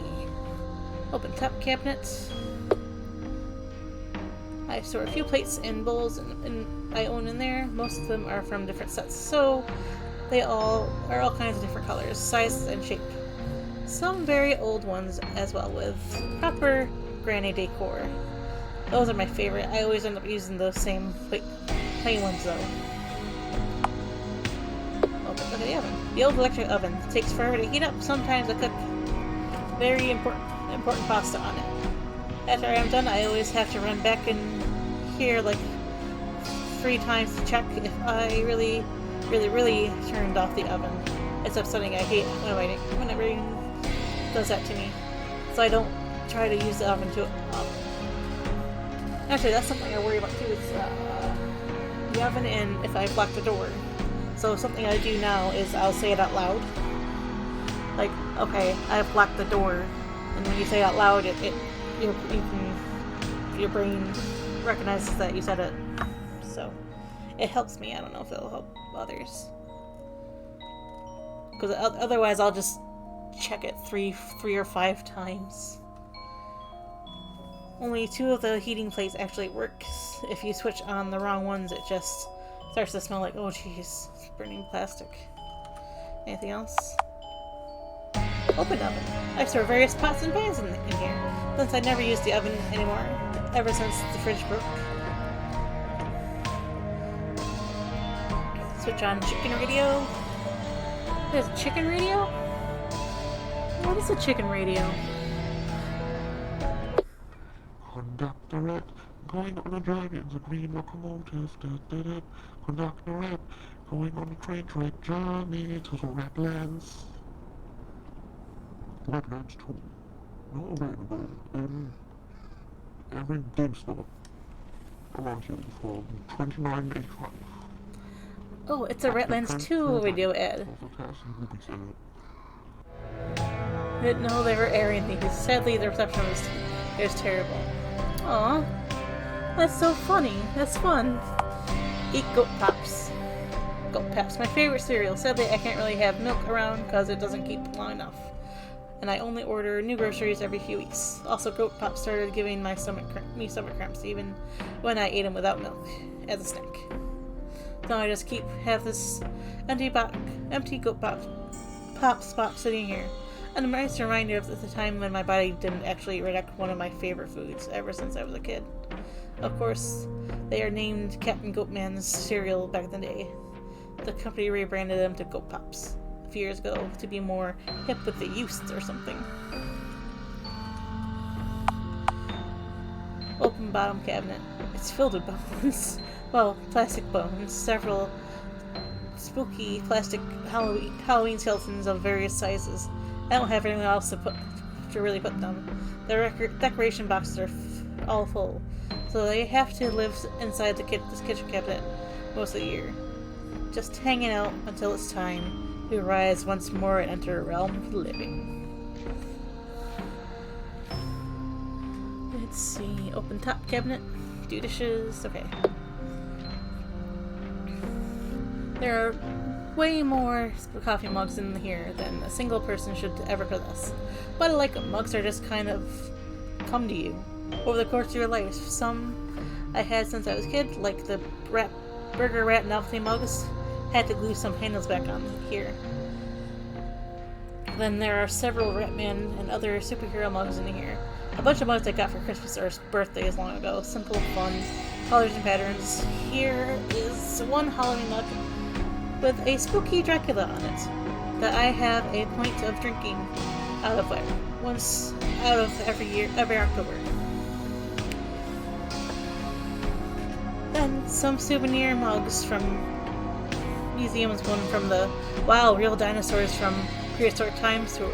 Open top cabinet. I store a few plates and bowls and I own in there. Most of them are from different sets, so they all are all kinds of different colors, sizes, and shape. Some very old ones as well, with proper granny decor. Those are my favorite. I always end up using those same plain ones though. Oh, look at the oven. The old electric oven. It takes forever to heat up. Sometimes I cook very important pasta on it. After I'm done, I always have to run back in here like 3 times to check if I really turned off the oven. It's upsetting. I hate when it rain does that to me. So I don't try to use the oven to Actually, that's something I worry about too. It's the oven and if I block the door. So something I do now is I'll say it out loud. Like, okay, I've blocked the door. And when you say it out loud, your brain recognizes that you said it. So it helps me. I don't know if it'll help others. Because otherwise I'll just check it three or 5 times. Only 2 of the heating plates actually work. If you switch on the wrong ones, it just starts to smell like, oh jeez, burning plastic. Anything else? Open oven. I store various pots and pans in here, since I never use the oven anymore, ever since the fridge broke. Switch on chicken radio. There's a chicken radio? What is a chicken radio? Conductorette, going on a drive in the green locomotive. Conductorette, going on a train track journey to the Redlands. Redlands 2. Now available in every GameStop around here for $29.85. Oh, it's a Ratlands 2 video ad. Didn't know they were airing these. Sadly, the reception was terrible. Aw, that's so funny. That's fun. Eat Goat Pops. Goat Pops, my favorite cereal. Sadly, I can't really have milk around because it doesn't keep long enough. And I only order new groceries every few weeks. Also, Goat Pops started giving my stomach cramps even when I ate them without milk as a snack. So I just have this empty Goat Pops box sitting here. And a nice reminder of the time when my body didn't actually reject one of my favorite foods ever since I was a kid. Of course, they are named Captain Goatman's cereal back in the day. The company rebranded them to Goat Pops a few years ago to be more hip with the youths or something. Open bottom cabinet. It's filled with bones. Well, plastic bones. Several spooky plastic Halloween skeletons of various sizes. I don't have anything else to really put them. The decoration boxes are all full, so they have to live inside this kitchen cabinet most of the year. Just hanging out until it's time to rise once more and enter a realm of the living. Let's see. Open top cabinet. Do dishes. Okay. There are way more coffee mugs in here than a single person should ever possess. But I like them. Mugs are just kind of come to you over the course of your life. Some I had since I was a kid, like the Burger Rat novelty mugs, had to glue some handles back on here. Then there are several Ratman and other superhero mugs in here. A bunch of mugs I got for Christmas or birthdays long ago. Simple, fun, colors and patterns. Here is one Halloween mug with a spooky Dracula on it that I have a point of drinking out of once out of every October. Then some souvenir mugs from museums, one from the Wow, Real Dinosaurs from Prehistoric Times tour,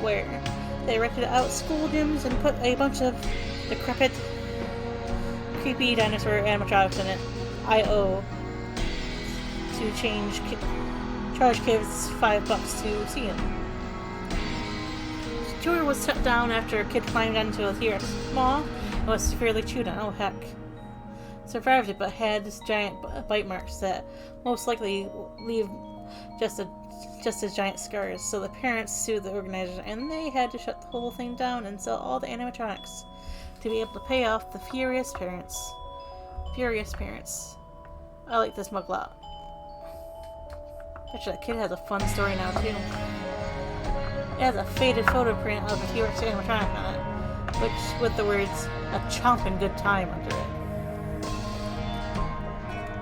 where they rented out school gyms and put a bunch of decrepit, creepy dinosaur animatronics in it. I owe to charge kids $5 to see him. The tour was shut down after a kid climbed onto a T-Rex maw and was severely chewed on. Oh heck. Survived it, but had giant bite marks that most likely leave just as giant scars. So the parents sued the organizers, and they had to shut the whole thing down and sell all the animatronics to be able to pay off the furious parents. Furious parents. I like this mug a lot. Actually, that kid has a fun story now too. It has a faded photo print of a T-Rex animatronic on it, which with the words "a chompin' good time" under it.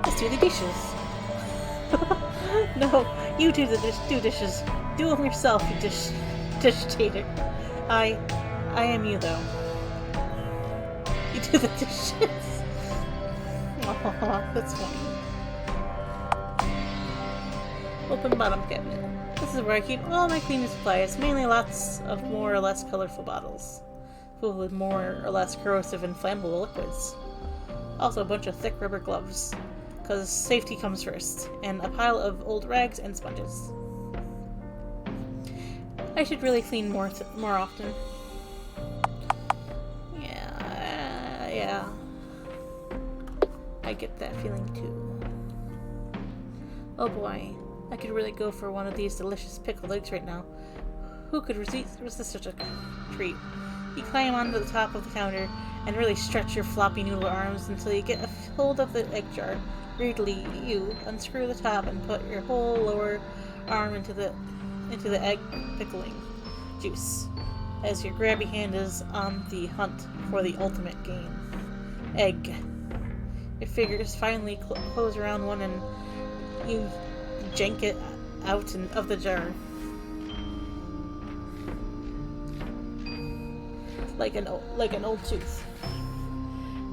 Let's do the dishes. No, you do the dishes. Do them yourself, you dish tater. I am you though. You do the dishes. Aw, that's funny. Open bottom cabinet. This is where I keep all my cleaning supplies, mainly lots of more or less colorful bottles, filled with more or less corrosive and flammable liquids. Also a bunch of thick rubber gloves, because safety comes first, and a pile of old rags and sponges. I should really clean more often. Yeah. I get that feeling too. Oh boy. I could really go for one of these delicious pickled eggs right now. Who could resist such a treat? You climb onto the top of the counter and really stretch your floppy noodle arms until you get a hold of the egg jar. Greedily, you unscrew the top and put your whole lower arm into the egg pickling juice, as your grabby hand is on the hunt for the ultimate game. Egg. Your fingers finally close around one and you jank it out of the jar. Like an old tooth.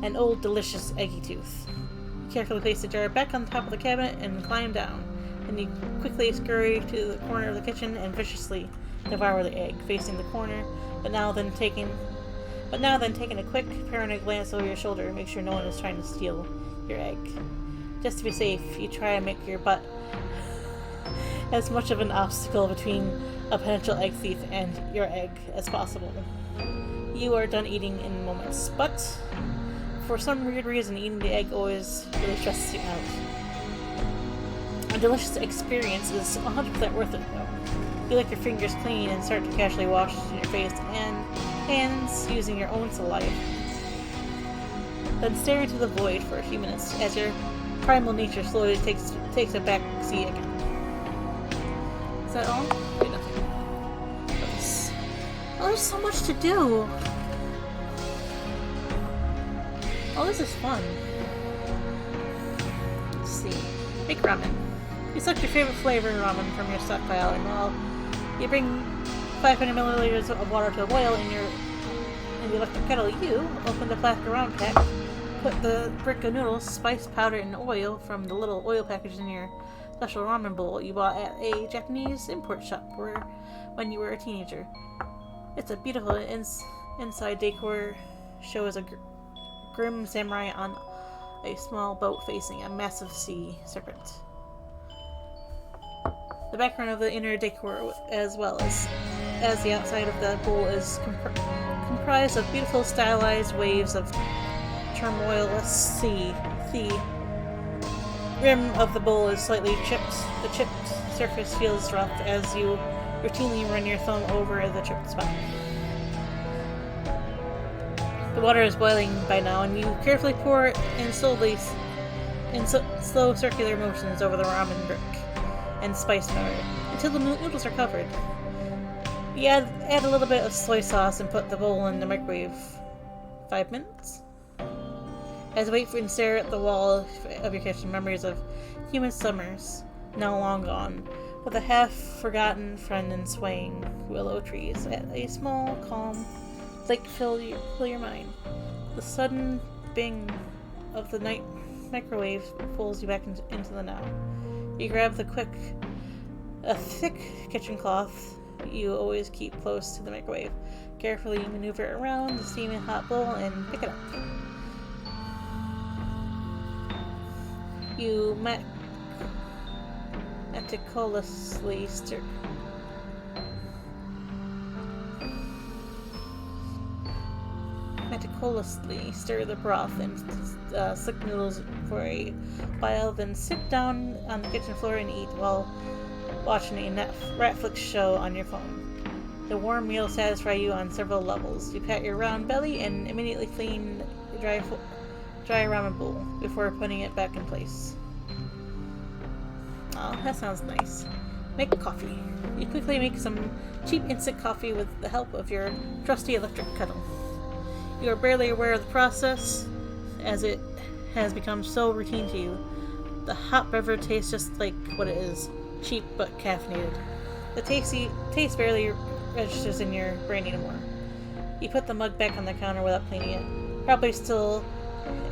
An old delicious eggy tooth. You carefully place the jar back on the top of the cabinet and climb down. Then you quickly scurry to the corner of the kitchen and viciously devour the egg, facing the corner, but now then taking a quick paranoid glance over your shoulder to make sure no one is trying to steal your egg. Just to be safe, you try and make your butt as much of an obstacle between a potential egg thief and your egg as possible. You are done eating in moments, but for some weird reason, eating the egg always really stresses you out. A delicious experience is 100% worth it, though. You lick your fingers clean and start to casually wash your face and hands using your own saliva. Then stare into the void for a few minutes as your primal nature slowly takes a back seat again. Is that all? Okay, nothing. Oh, there's so much to do! Oh, this is fun. Let's see. Make ramen. You select your favorite flavor ramen from your stockpile, and while you bring 500 milliliters of water to a boil in the electric kettle, you open the plastic ramen pack, put the brick of noodles, spice, powder, and oil from the little oil package in your special ramen bowl you bought at a Japanese import shop when you were a teenager. It's a beautiful inside decor, shows a grim samurai on a small boat facing a massive sea serpent. The background of the inner decor, as well as the outside of the bowl, is comprised of beautiful stylized waves of turmoilless sea. The rim of the bowl is slightly chipped. The chipped surface feels rough as you routinely run your thumb over the chipped spot. The water is boiling by now, and you carefully pour it in slow circular motions over the ramen brick and spice powder until the noodles are covered. You add a little bit of soy sauce and put the bowl in the microwave. 5 minutes? As you wait and stare at the wall of your kitchen, memories of human summers, now long gone, with a half-forgotten friend and swaying willow trees at a small, calm lake fill your mind. The sudden bing of the night microwave pulls you back into the now. You grab a thick kitchen cloth you always keep close to the microwave, carefully maneuver it around the steaming hot bowl, and pick it up. You meticulously stir the broth and slick noodles for a while, then sit down on the kitchen floor and eat while watching a Netflix show on your phone. The warm meal satisfies you on several levels. You pat your round belly and immediately clean the dry ramen bowl before putting it back in place. Oh, that sounds nice. Make coffee. You quickly make some cheap instant coffee with the help of your trusty electric kettle. You are barely aware of the process, as it has become so routine to you. The hot beverage tastes just like what it is, cheap but caffeinated. The taste barely registers in your brain anymore. You put the mug back on the counter without cleaning it. Probably still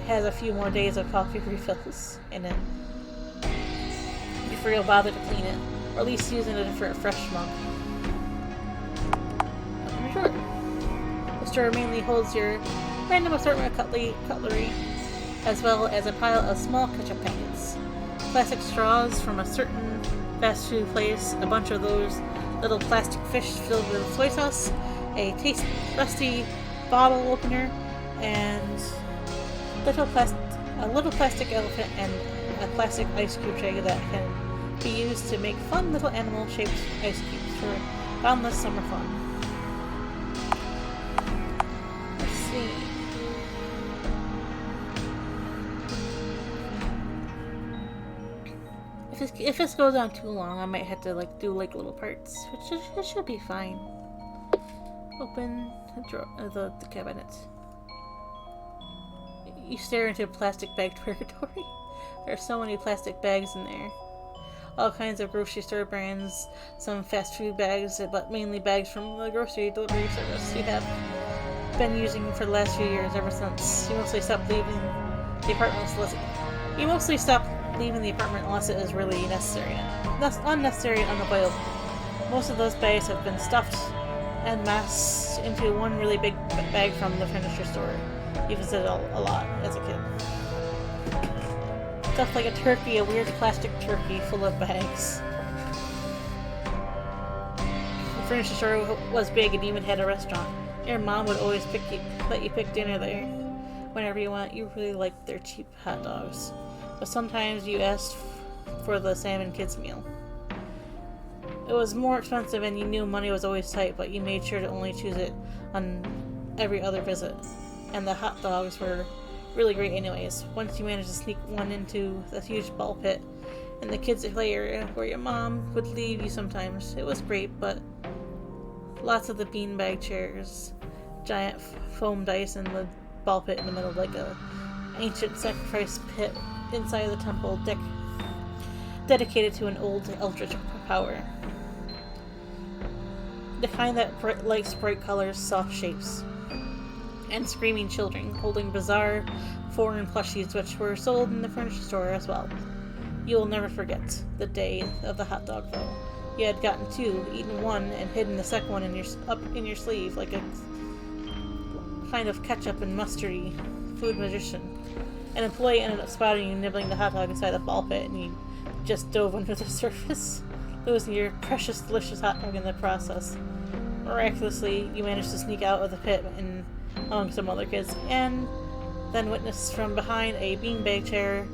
has a few more days of coffee refills in it before you'll bother to clean it, or at least use it for a fresh mug. The store mainly holds your random assortment of cutlery, as well as a pile of small ketchup packets, plastic straws from a certain fast food place, a bunch of those little plastic fish filled with soy sauce, a rusty bottle opener, and a little plastic elephant, and a plastic ice cube tray that can be used to make fun little animal-shaped ice cubes for boundless summer fun. Let's see. If this goes on too long, I might have to do little parts, which it should be fine. Open the drawer, the cabinet. You stare into plastic bag territory. There are so many plastic bags in there. All kinds of grocery store brands, some fast food bags, but mainly bags from the grocery delivery service you have been using for the last few years, ever since you mostly stopped leaving the apartment unless it is really necessary. That's unnecessary and unavoidable. Most of those bags have been stuffed and massed into one really big bag from the furniture store you visited a lot as a kid. stuffed like a turkey, a weird plastic turkey full of bags. The furniture store was big and even had a restaurant. Your mom would always let you pick dinner there whenever you want. You really liked their cheap hot dogs. But sometimes you asked for the salmon kids meal. It was more expensive and you knew money was always tight, but you made sure to only choose it on every other visit. And the hot dogs were really great anyways. Once you managed to sneak one into the huge ball pit in the kids' play area where your mom would leave you sometimes. It was great, but lots of the beanbag chairs, giant foam dice, and the ball pit in the middle like a ancient sacrifice pit inside the temple dedicated to an old eldritch power. The kind that likes bright colors, soft shapes, and screaming children holding bizarre foreign plushies which were sold in the furniture store as well. You will never forget the day of the hot dog though. You had gotten two, eaten one, and hidden the second one up in your sleeve like a kind of ketchup and mustardy food magician. An employee ended up spotting you nibbling the hot dog inside the ball pit, and you just dove under the surface, losing your precious, delicious hot dog in the process. Miraculously, you managed to sneak out of the pit and among some other kids, and then witnessed from behind a beanbag chair.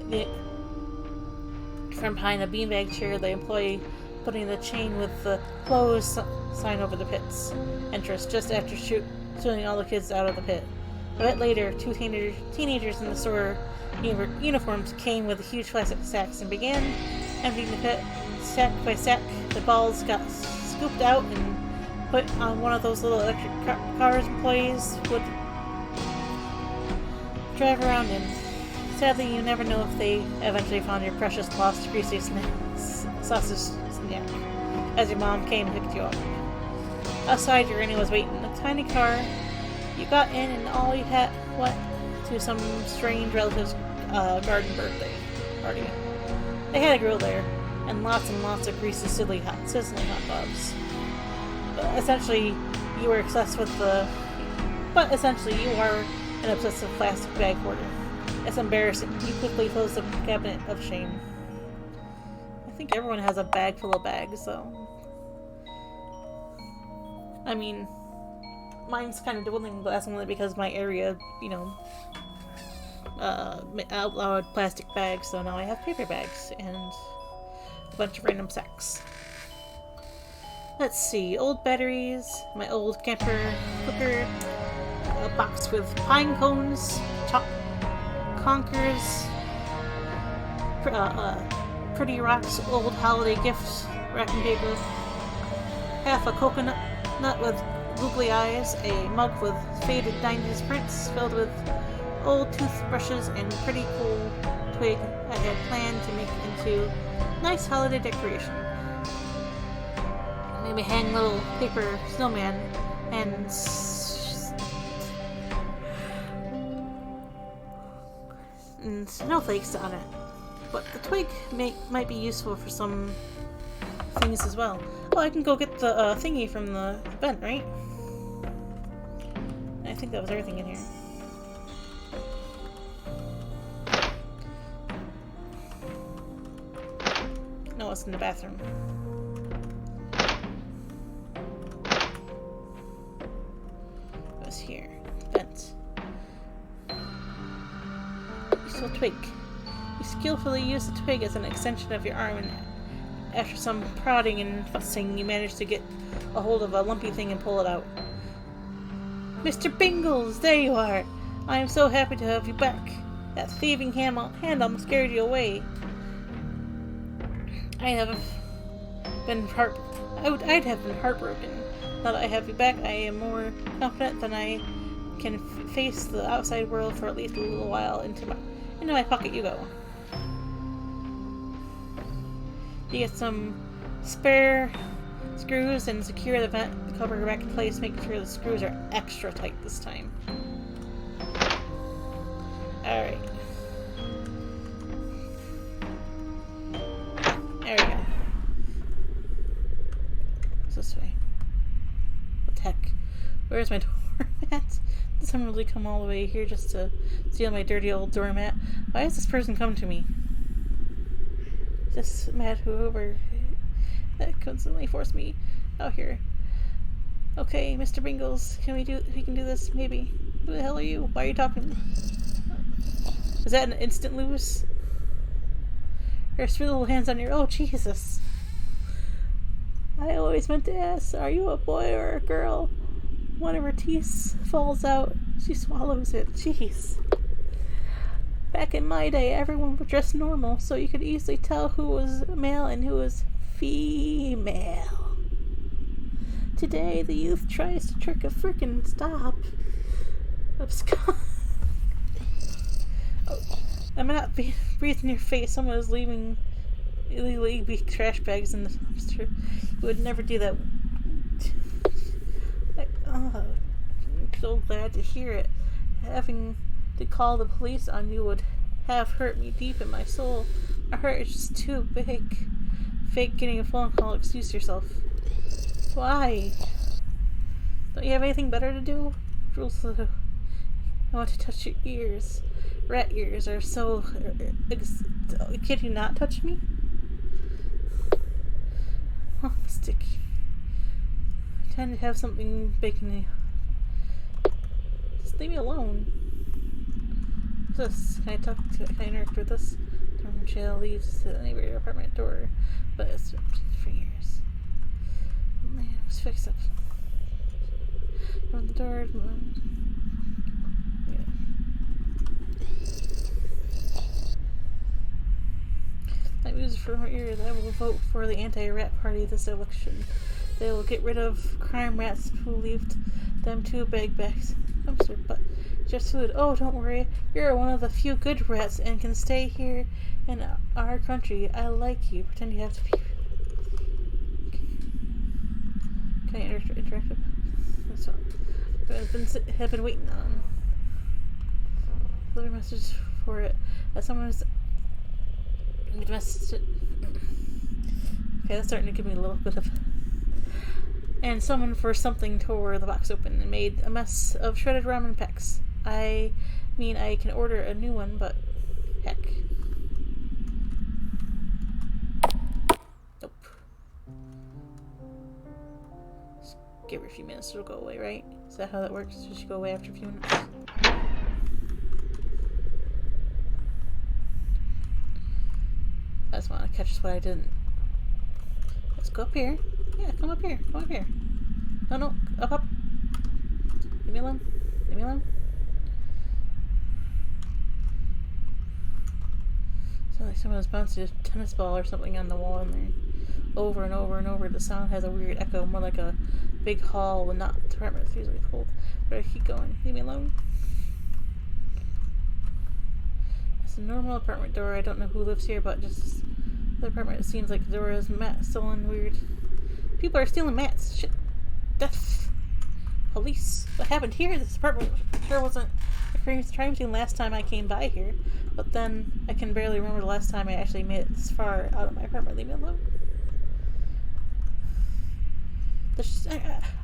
The employee putting the chain with the closed sign over the pit's entrance just after shooting all the kids out of the pit. A bit later, two teenagers in the store uniforms came with huge plastic sacks and began emptying the pit. Sack by sack, the balls got scooped out and put on one of those little electric cars employees would drive around in. Sadly, you never know if they eventually found your precious lost greasy sausage snack as your mom came and picked you up. Outside, your granny was waiting in a tiny car. You got in and all you had went to some strange relative's garden birthday party. They had a grill there, and lots of greasy sizzling hot dogs. But essentially, you are an obsessive plastic bag hoarder. It's embarrassing. You quickly close the cabinet of shame. I think everyone has a bag full of bags, though. I mean, mine's kind of dwindling, but that's only because my area, outlawed plastic bags, so now I have paper bags and a bunch of random sacks. Let's see, old batteries, my old camper cooker, a box with pine cones, conkers, Pretty Rock's old holiday gift wrapping paper, half a coconut nut with googly eyes, a mug with faded 90s prints filled with old toothbrushes, and pretty cool twig I had planned to make into nice holiday decoration. Maybe hang little paper snowman and snowflakes on it. But the twig might be useful for some things as well. Oh, I can go get the thingy from the event, right? I think that was everything in here. No, it's in the bathroom. It was here. Vent. Useful twig. You skillfully use the twig as an extension of your arm, and after some prodding and fussing, you manage to get a hold of a lumpy thing and pull it out. Mr. Pringles, there you are! I am so happy to have you back. That thieving hand almost scared you away. I'd have been heartbroken. Now that I have you back, I am more confident than I can face the outside world for at least a little while. Into my pocket you go. You get some spare screws and secure the vent cover back in place, making sure the screws are extra tight this time. Alright. There we go. It's this way. What the heck? Where's my door mat? someone really come all the way here just to steal my dirty old doormat? Why has this person come to me? Just mad whoever that constantly forced me out here. Okay, Mr. Pringles, we can do this, maybe. Who the hell are you? Why are you talking to me? Is that an instant lose? There's 3 little hands on your... Oh, Jesus. I always meant to ask, are you a boy or a girl? One of her teeth falls out. She swallows it. Jeez. Back in my day, everyone was dressed normal, so you could easily tell who was male and who was female. Today, the youth tries to trick a frickin' stop. Oh, I'm not breathing in your face. Someone is leaving illegally trash bags in the dumpster. You would never do that. I'm so glad to hear it. Having to call the police on you would have hurt me deep in my soul. My heart is just too big. Fake getting a phone call. Excuse yourself. Why? Don't you have anything better to do? I want to touch your ears. Rat ears are so... Can you not touch me? Oh, sticky. I tend to have something big in me. Just leave me alone. What's this? Can I interact with this? Dorm jail leads to the neighborhood apartment door, but it's been for years. Man, it was fixed up. Open the door. Yeah. Like music from her ears, I will vote for the anti-rat party this election. They will get rid of crime rats who left them 2 bag bags. Dumpster, but just food. Oh, don't worry. You're one of the few good rats and can stay here in our country. I like you. Pretend you have to be. Can I interact with? That's all. I've been waiting on. Leave a message for it. Someone's message. Okay, that's starting to give me a little bit of. And someone for something tore the box open and made a mess of shredded ramen packs. I mean, I can order a new one, but heck. Nope. Just give her a few minutes, it'll go away, right? Is that how that works? Does she go away after a few minutes? I just want to catch what I didn't. Let's go up here. Yeah, come up here. Come up here. No, up. Leave me alone. Leave me alone. Sounds like someone was bouncing a tennis ball or something on the wall in there. Over and over and over. The sound has a weird echo, more like a big hall when not the apartment is usually cold. But I keep going. Leave me alone. It's a normal apartment door. I don't know who lives here, but just the apartment, it seems like the door is stolen. Weird. People are stealing mats. Shit. Death. Police. What happened here? This apartment sure wasn't a crime scene last time I came by here. But then I can barely remember the last time I actually made it this far out of my apartment. Leave me alone.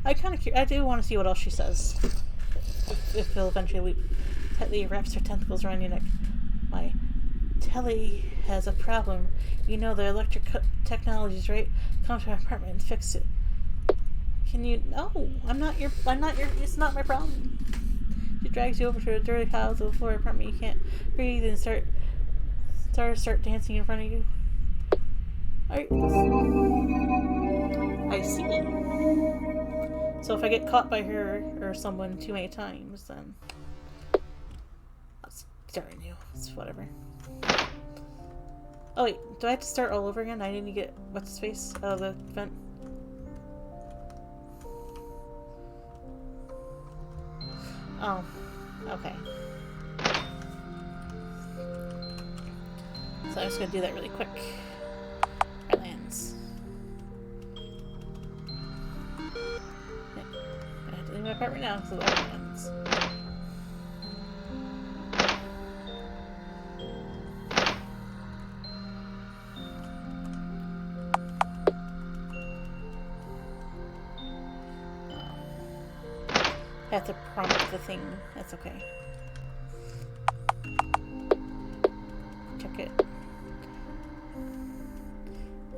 I kind of I do want to see what else she says. If he'll eventually tightly wraps her tentacles around your neck. My telly has a problem. You know the electric technologies, right? Come to my apartment and fix it. Can you? No, I'm not your. It's not my problem. She drags you over to a dirty tile to the floor apartment. You can't breathe and start dancing in front of you. I see. So if I get caught by her or someone too many times, then that's starting new. It's whatever. Oh wait, do I have to start all over again? I need to get what's his face out of the vent. Oh, okay. So I'm just gonna do that really quick. Right lands. Okay. I have to leave my apartment now because of the lands. have to prompt the thing. That's okay. Check it.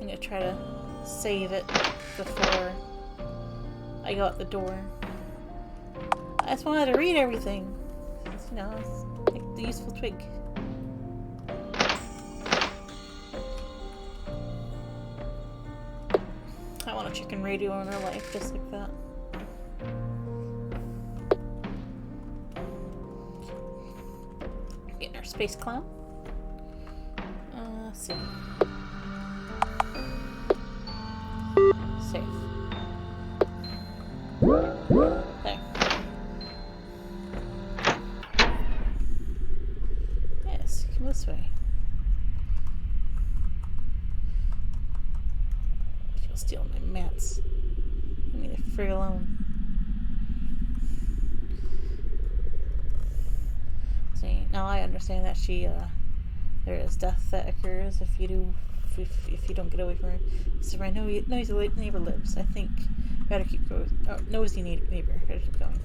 I'm gonna try to save it before I go out the door. I just wanted to read everything. You know, it's like the useful twig. I want a chicken radio in her life, just like that. Getting our space clown. Let's see. Safe. There. Yes, come this way. People stealing my mats. Leave me the frig alone. See, now I understand that there is death that occurs if you don't get away from her. So where I know noisy neighbor lives. I think better keep going. Oh, nosy neighbor. Better keep going.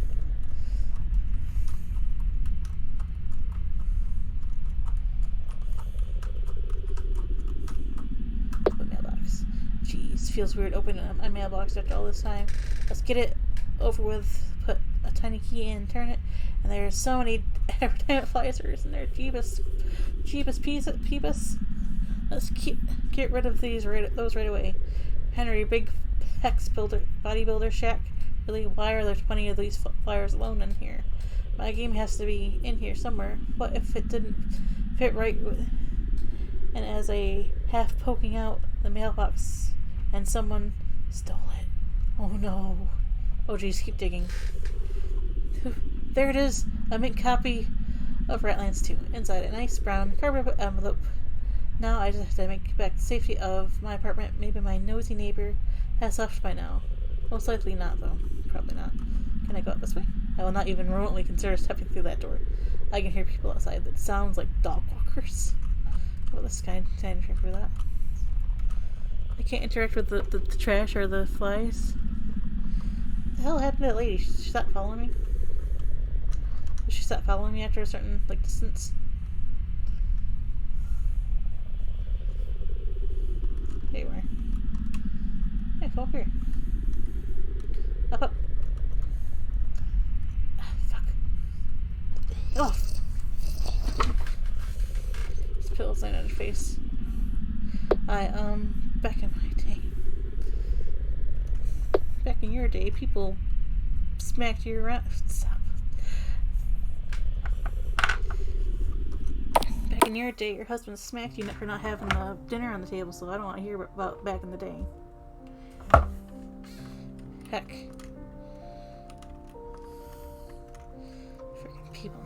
Open mailbox. Jeez, feels weird opening up my mailbox after all this time. Let's get it over with. Put a tiny key in, turn it, and there's so many advertisement flyers in there. Jeebus Peebus. Let's get rid of those right away. Henry, big hex bodybuilder shack. Really, why are there 20 of these flyers alone in here? My game has to be in here somewhere. What if it didn't fit right? And as a half poking out the mailbox, and someone stole it. Oh no. Oh geez, keep digging. There it is. A mint copy of Ratlands 2. Inside a nice brown cardboard envelope. Now I just have to make back the safety of my apartment. Maybe my nosy neighbor has left by now. Most likely not, though. Probably not. Can I go out this way? I will not even remotely consider stepping through that door. I can hear people outside that sounds like dog walkers. Well, this guy can't interact with that. I can't interact with the trash or the flies. What the hell happened to that lady? She stopped following me? Did she stop following me after a certain, distance? There you are. Yeah, come up here. Up. Ah, fuck. Oh! This pillow's laying on her face. Back in my day. Back in your day, people smacked you around. Stop. Back in your day, your husband smacked you for not having dinner on the table, so I don't want to hear about back in the day. Heck. Freaking people.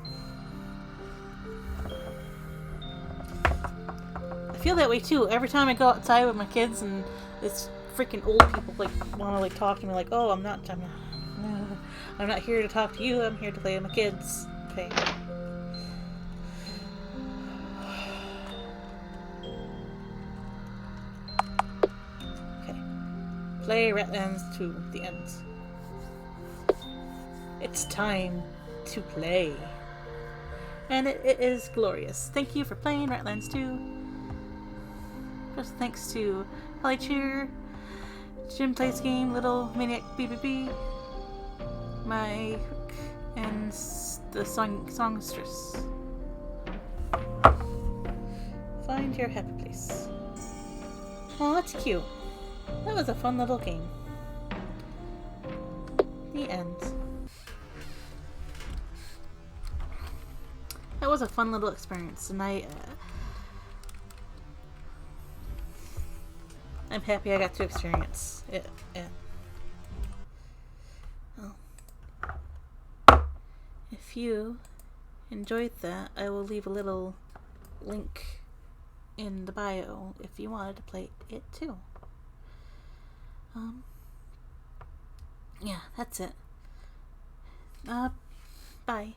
I feel that way too. Every time I go outside with my kids and it's freaking old people want to talk to me oh, I'm not here to talk to you. I'm here to play with my kids. Okay. Play Ratlands 2, the end. It's time to play. And it is glorious. Thank you for playing Ratlands 2. Just thanks to Holly Cheer, Jim Plays Game, Little Maniac BBB, my hook, and the songstress. Find your happy place. Oh, that's cute. That was a fun little game. The end. That was a fun little experience, and I'm happy I got to experience it. Well, if you enjoyed that, I will leave a little link in the bio if you wanted to play it too. Yeah, that's it. Bye.